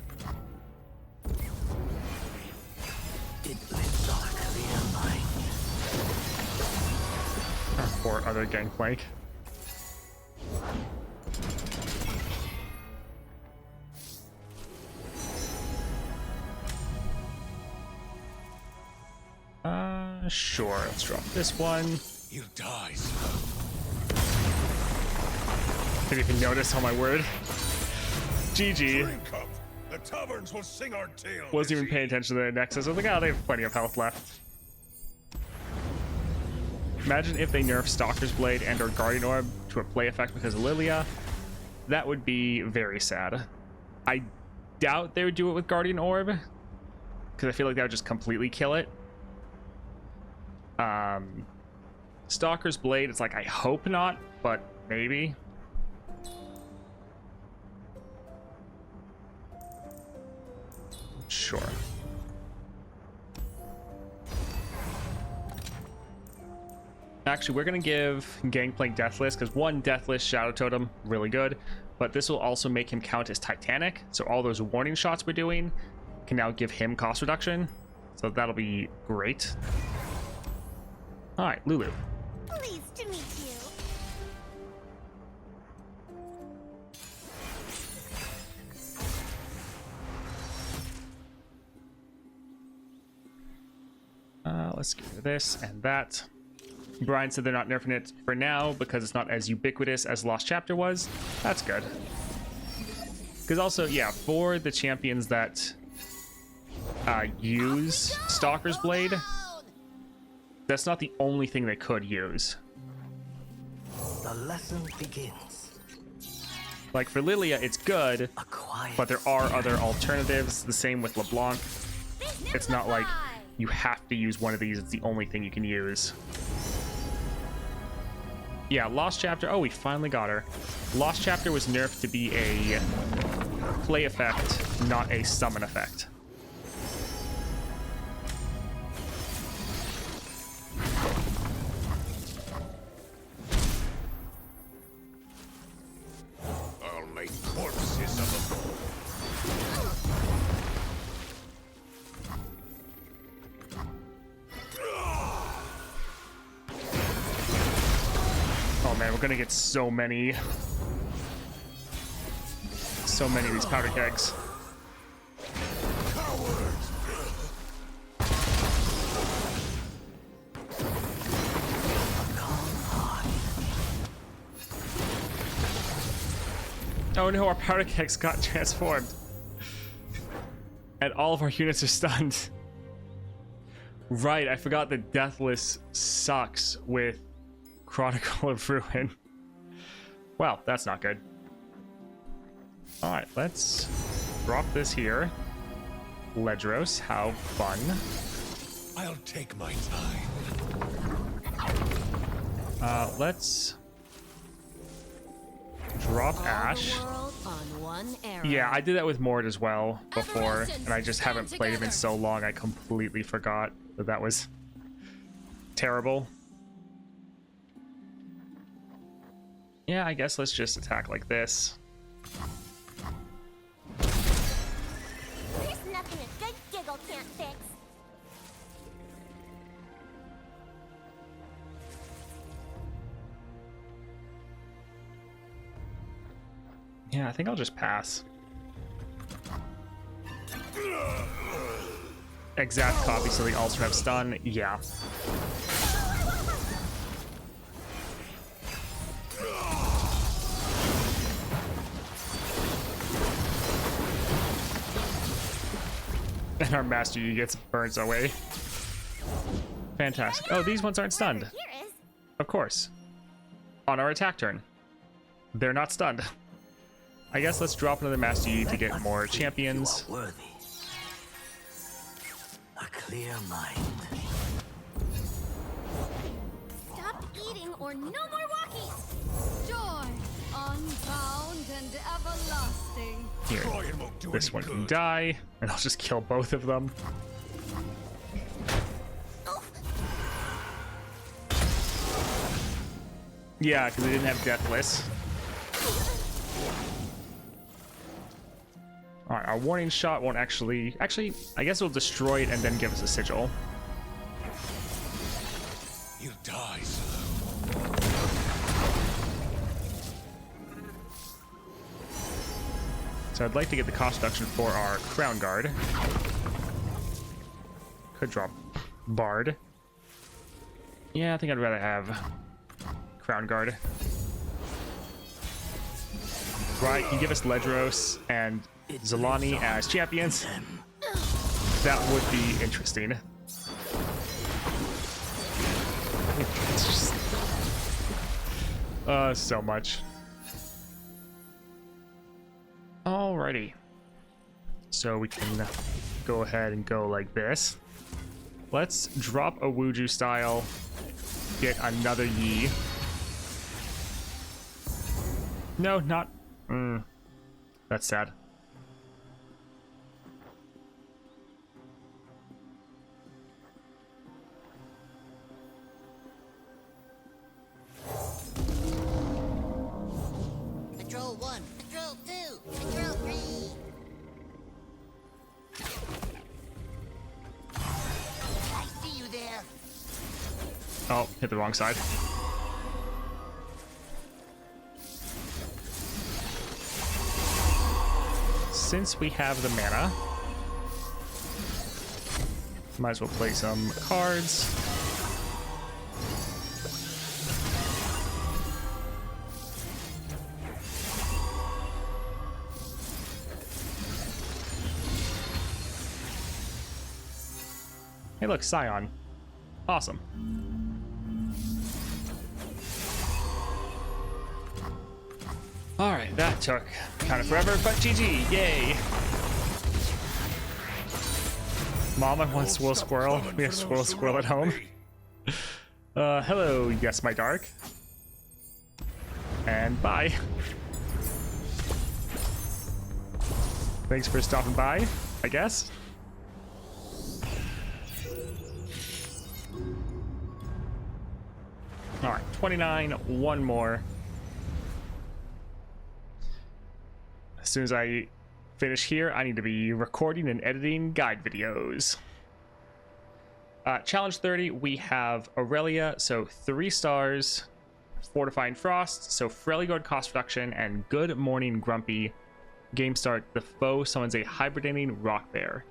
Or other Gangplank. Sure, let's drop this one. You die slow. Didn't even notice, oh my word. GG. Drink up. The taverns will sing our tale. Wasn't even paying attention to the Nexus. I was like, oh, they have plenty of health left. Imagine if they nerf Stalker's Blade and or Guardian Orb to a play effect because of Lilia. That would be very sad. I doubt they would do it with Guardian Orb, because I feel like that would just completely kill it. Stalker's Blade, it's like, I hope not, but maybe. Sure. Actually, we're gonna give Gangplank Deathless, because one, Deathless Shadow Totem, really good, but this will also make him count as Titanic, so all those warning shots we're doing can now give him cost reduction, so that'll be great. All right, Lulu. Pleased to meet you. Let's get rid of this and that. Brian said they're not nerfing it for now because it's not as ubiquitous as Lost Chapter was. That's good. Because also, yeah, for the champions that use Stalker's Blade, that's not the only thing they could use. The lesson begins. Like for Lilia, it's good, but there are other alternatives. The same with LeBlanc. It's not like you have to use one of these. It's the only thing you can use. Yeah, Lost Chapter. Oh, we finally got her. Lost Chapter was nerfed to be a play effect, not a summon effect. I'll make corpses of them. Oh man, we're gonna get so many of these powder kegs. Oh no, our powder kegs got transformed. And all of our units are stunned. Right, I forgot that Deathless sucks with Chronicle of Ruin. Well, that's not good. Alright, let's drop this here. Ledros, how fun. I'll take my time. Let's drop Ash. Yeah, I did that with Mord as well before, and I just haven't played him in so long I completely forgot that that was terrible. Yeah, I guess let's just attack like this. There's nothing a good giggle can't fix. Yeah, I think I'll just pass. Exact copy, so they also have stun. Yeah. And our Master Yi gets burnt away. Fantastic. Oh, these ones aren't stunned. Of course. On our attack turn. They're not stunned. I guess let's drop another Master Yi to get more champions. Worthy. A clear mind. Stop eating or no more walkies. Joy, unbound and everlasting. Here, this one can die, and I'll just kill both of them. Yeah, because they didn't have Deathless. Alright, our warning shot won't actually... Actually, I guess it'll destroy it and then give us a sigil. You die slow. So I'd like to get the cost reduction for our Crown Guard. Could drop Bard. Yeah, I think I'd rather have Crown Guard. Right, you give us Ledros and Zolani as champions. That would be interesting. It's just... so much. Alrighty. So we can go ahead and go like this. Let's drop a Wuju style. Get another Yi. No, not... That's sad. Patrol 1, Patrol 2, Patrol 3. I see you there. Oh, hit the wrong side. Since we have the mana, might as well play some cards. Hey look, Scion. Awesome. Alright, that took kind of forever, but GG, yay! Mom, I want Swirl Squirrel. We have Swirl Squirrel at home. Hello, yes, my dark. And bye. Thanks for stopping by, I guess. Alright, 29, one more. As soon as I finish here, I need to be recording and editing guide videos. Challenge 30, we have Aurelia, so 3 stars, Fortifying Frost, so Freljord cost reduction, and Good Morning Grumpy. Game start, the foe summons a hibernating rock bear.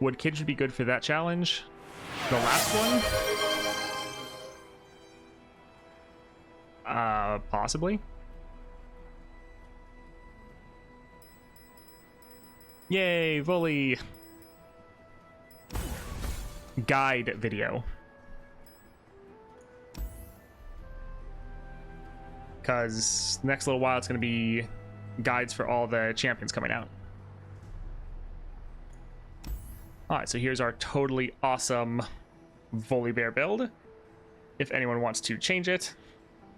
Would Kindred be good for that challenge? The last one? Possibly. Yay, Volley. Guide video. Because next little while it's going to be guides for all the champions coming out. Alright, so here's our totally awesome Volibear build. If anyone wants to change it.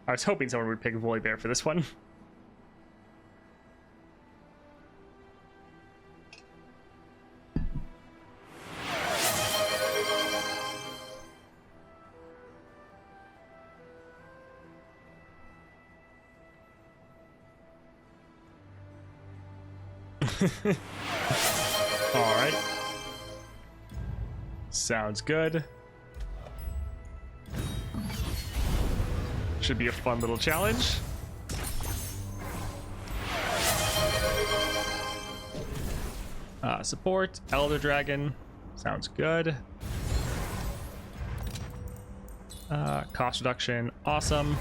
I was hoping someone would pick Volibear for this one. All right. Sounds good. Should be a fun little challenge. Support, Elder Dragon. Sounds good. Cost reduction, awesome.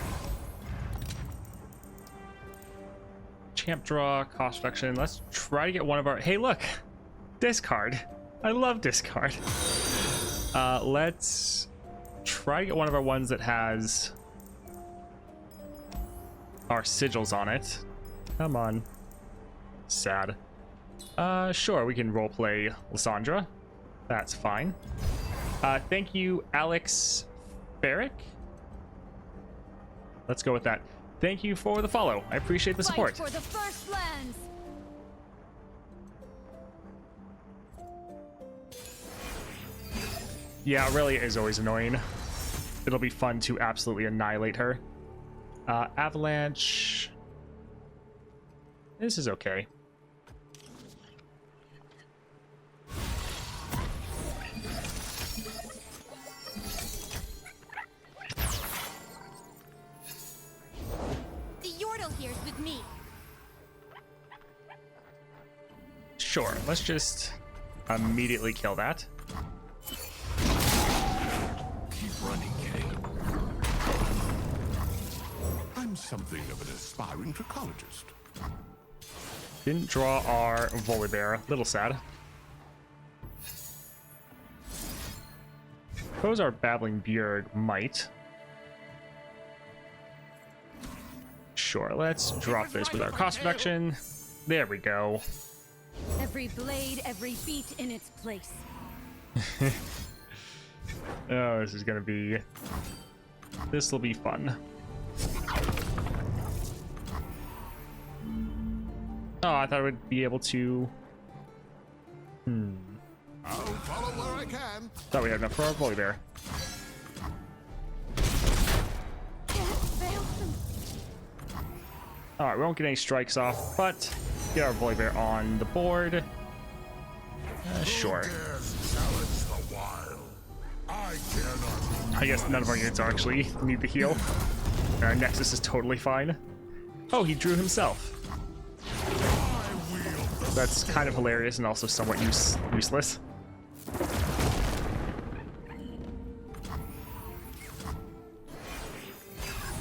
Champ draw, cost reduction. Let's try to get one of our... Hey, look! Discard. I love discard. Let's try to get one of our ones that has our sigils on it. Come on. Sad. Sure, we can roleplay Lysandra. That's fine. Thank you, Alex Barrick. Let's go with that. Thank you for the follow. I appreciate the support. Fight for the first lands. Yeah, Aurelia is always annoying. It'll be fun to absolutely annihilate her. Avalanche. This is okay. The Yordle here's with me. Sure, let's just immediately kill that. Keep running, Kay. I'm something of an aspiring trichologist. Didn't draw our Volibear. Little sad. Suppose our Babbling Bjerg might. Sure, let's drop this with our cost reduction. There we go. Every blade, every beat in its place. Oh, this is gonna be... This will be fun. Oh, I thought I would be able to... I'll follow where I can. Thought we had enough for our Volibear. Alright, we won't get any strikes off, but get our Volibear on the board. Sure. I guess none of our units actually need the heal. Our Nexus is totally fine. Oh, he drew himself. That's kind of hilarious and also somewhat useless.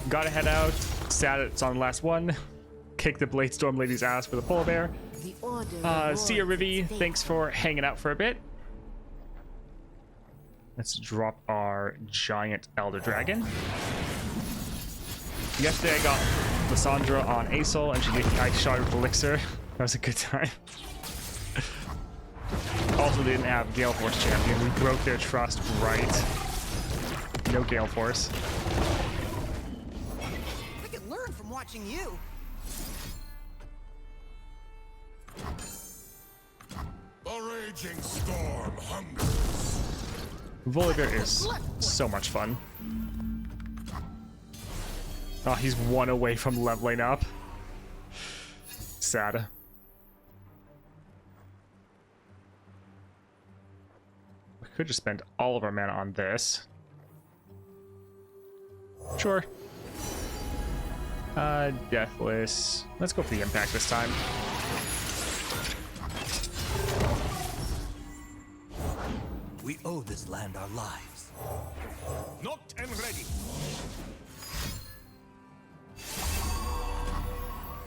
Gotta head out. Sad it's on the last one. Kick the Bladestorm lady's ass for the polar bear. See ya, Rivi. Thanks for hanging out for a bit. Let's drop our giant Elder Dragon. Yesterday I got Lysandra on Acel and I shot her with Elixir. That was a good time. Also didn't have Gale Force champion. We broke their trust right. No Gale Force. I can learn from watching you. The raging storm hungers. Volibear is so much fun. Oh, he's one away from leveling up. Sad. We could just spend all of our mana on this. Sure. Deathless. Let's go for the impact this time. We owe this land our lives. Knocked and ready.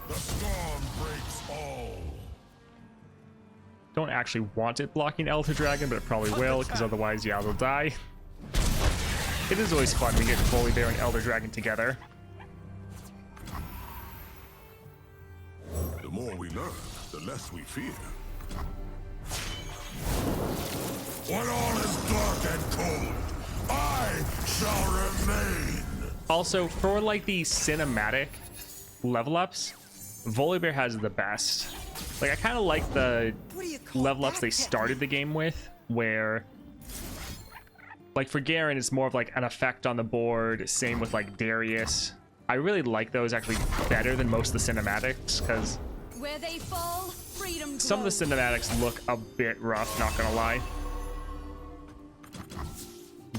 The storm breaks all. don't actually want it blocking Elder Dragon, but it probably will, because otherwise, yeah, they'll die. It is always fun to get Volibear and Elder Dragon together. The more we learn, the less we fear. When all is dark and cold, I shall remain. Also, for like the cinematic level ups, Volibear has the best. Like, I kind of like the level ups they started the game with, where, like, for Garen, it's more of like an effect on the board. Same with like Darius. I really like those actually better than most of the cinematics, because Where they fall, freedom some of the cinematics look a bit rough, not gonna lie.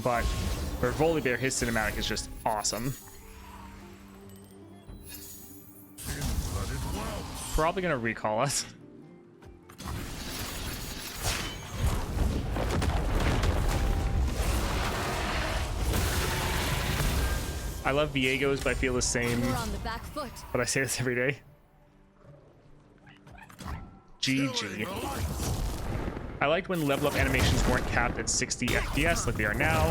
But for Volibear, his cinematic is just awesome. Probably gonna recall us. I love Viegos, but I feel the same. We're on the back foot. But I say this every day. GG. I liked when level up animations weren't capped at 60 FPS like they are now.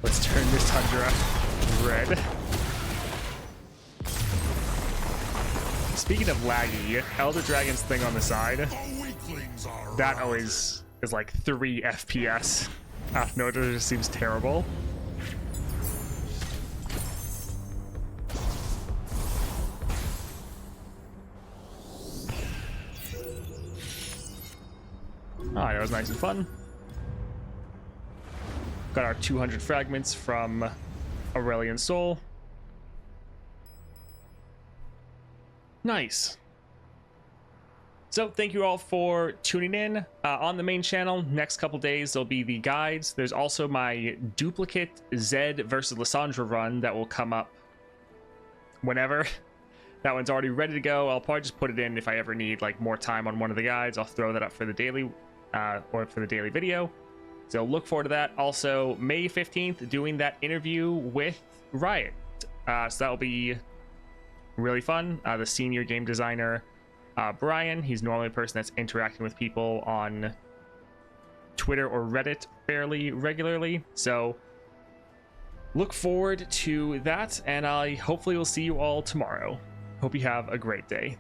Let's turn this Tundra red. Speaking of laggy, Elder Dragon's thing on the side, that always is like 3 FPS. No, it just seems terrible. Alright, that was nice and fun. Got our 200 fragments from Aurelian Soul. Nice. So thank you all for tuning in. On the main channel, next couple days there'll be the guides. There's also my duplicate Zed versus Lissandra run that will come up whenever. That one's already ready to go. I'll probably just put it in if I ever need like more time on one of the guides. I'll throw that up for the daily or for the daily video. So look forward to that. Also, May 15th, doing that interview with Riot. So that'll be really fun. The senior game designer, Brian, he's normally a person that's interacting with people on Twitter or Reddit fairly regularly. So look forward to that, and I hopefully will see you all tomorrow. Hope you have a great day.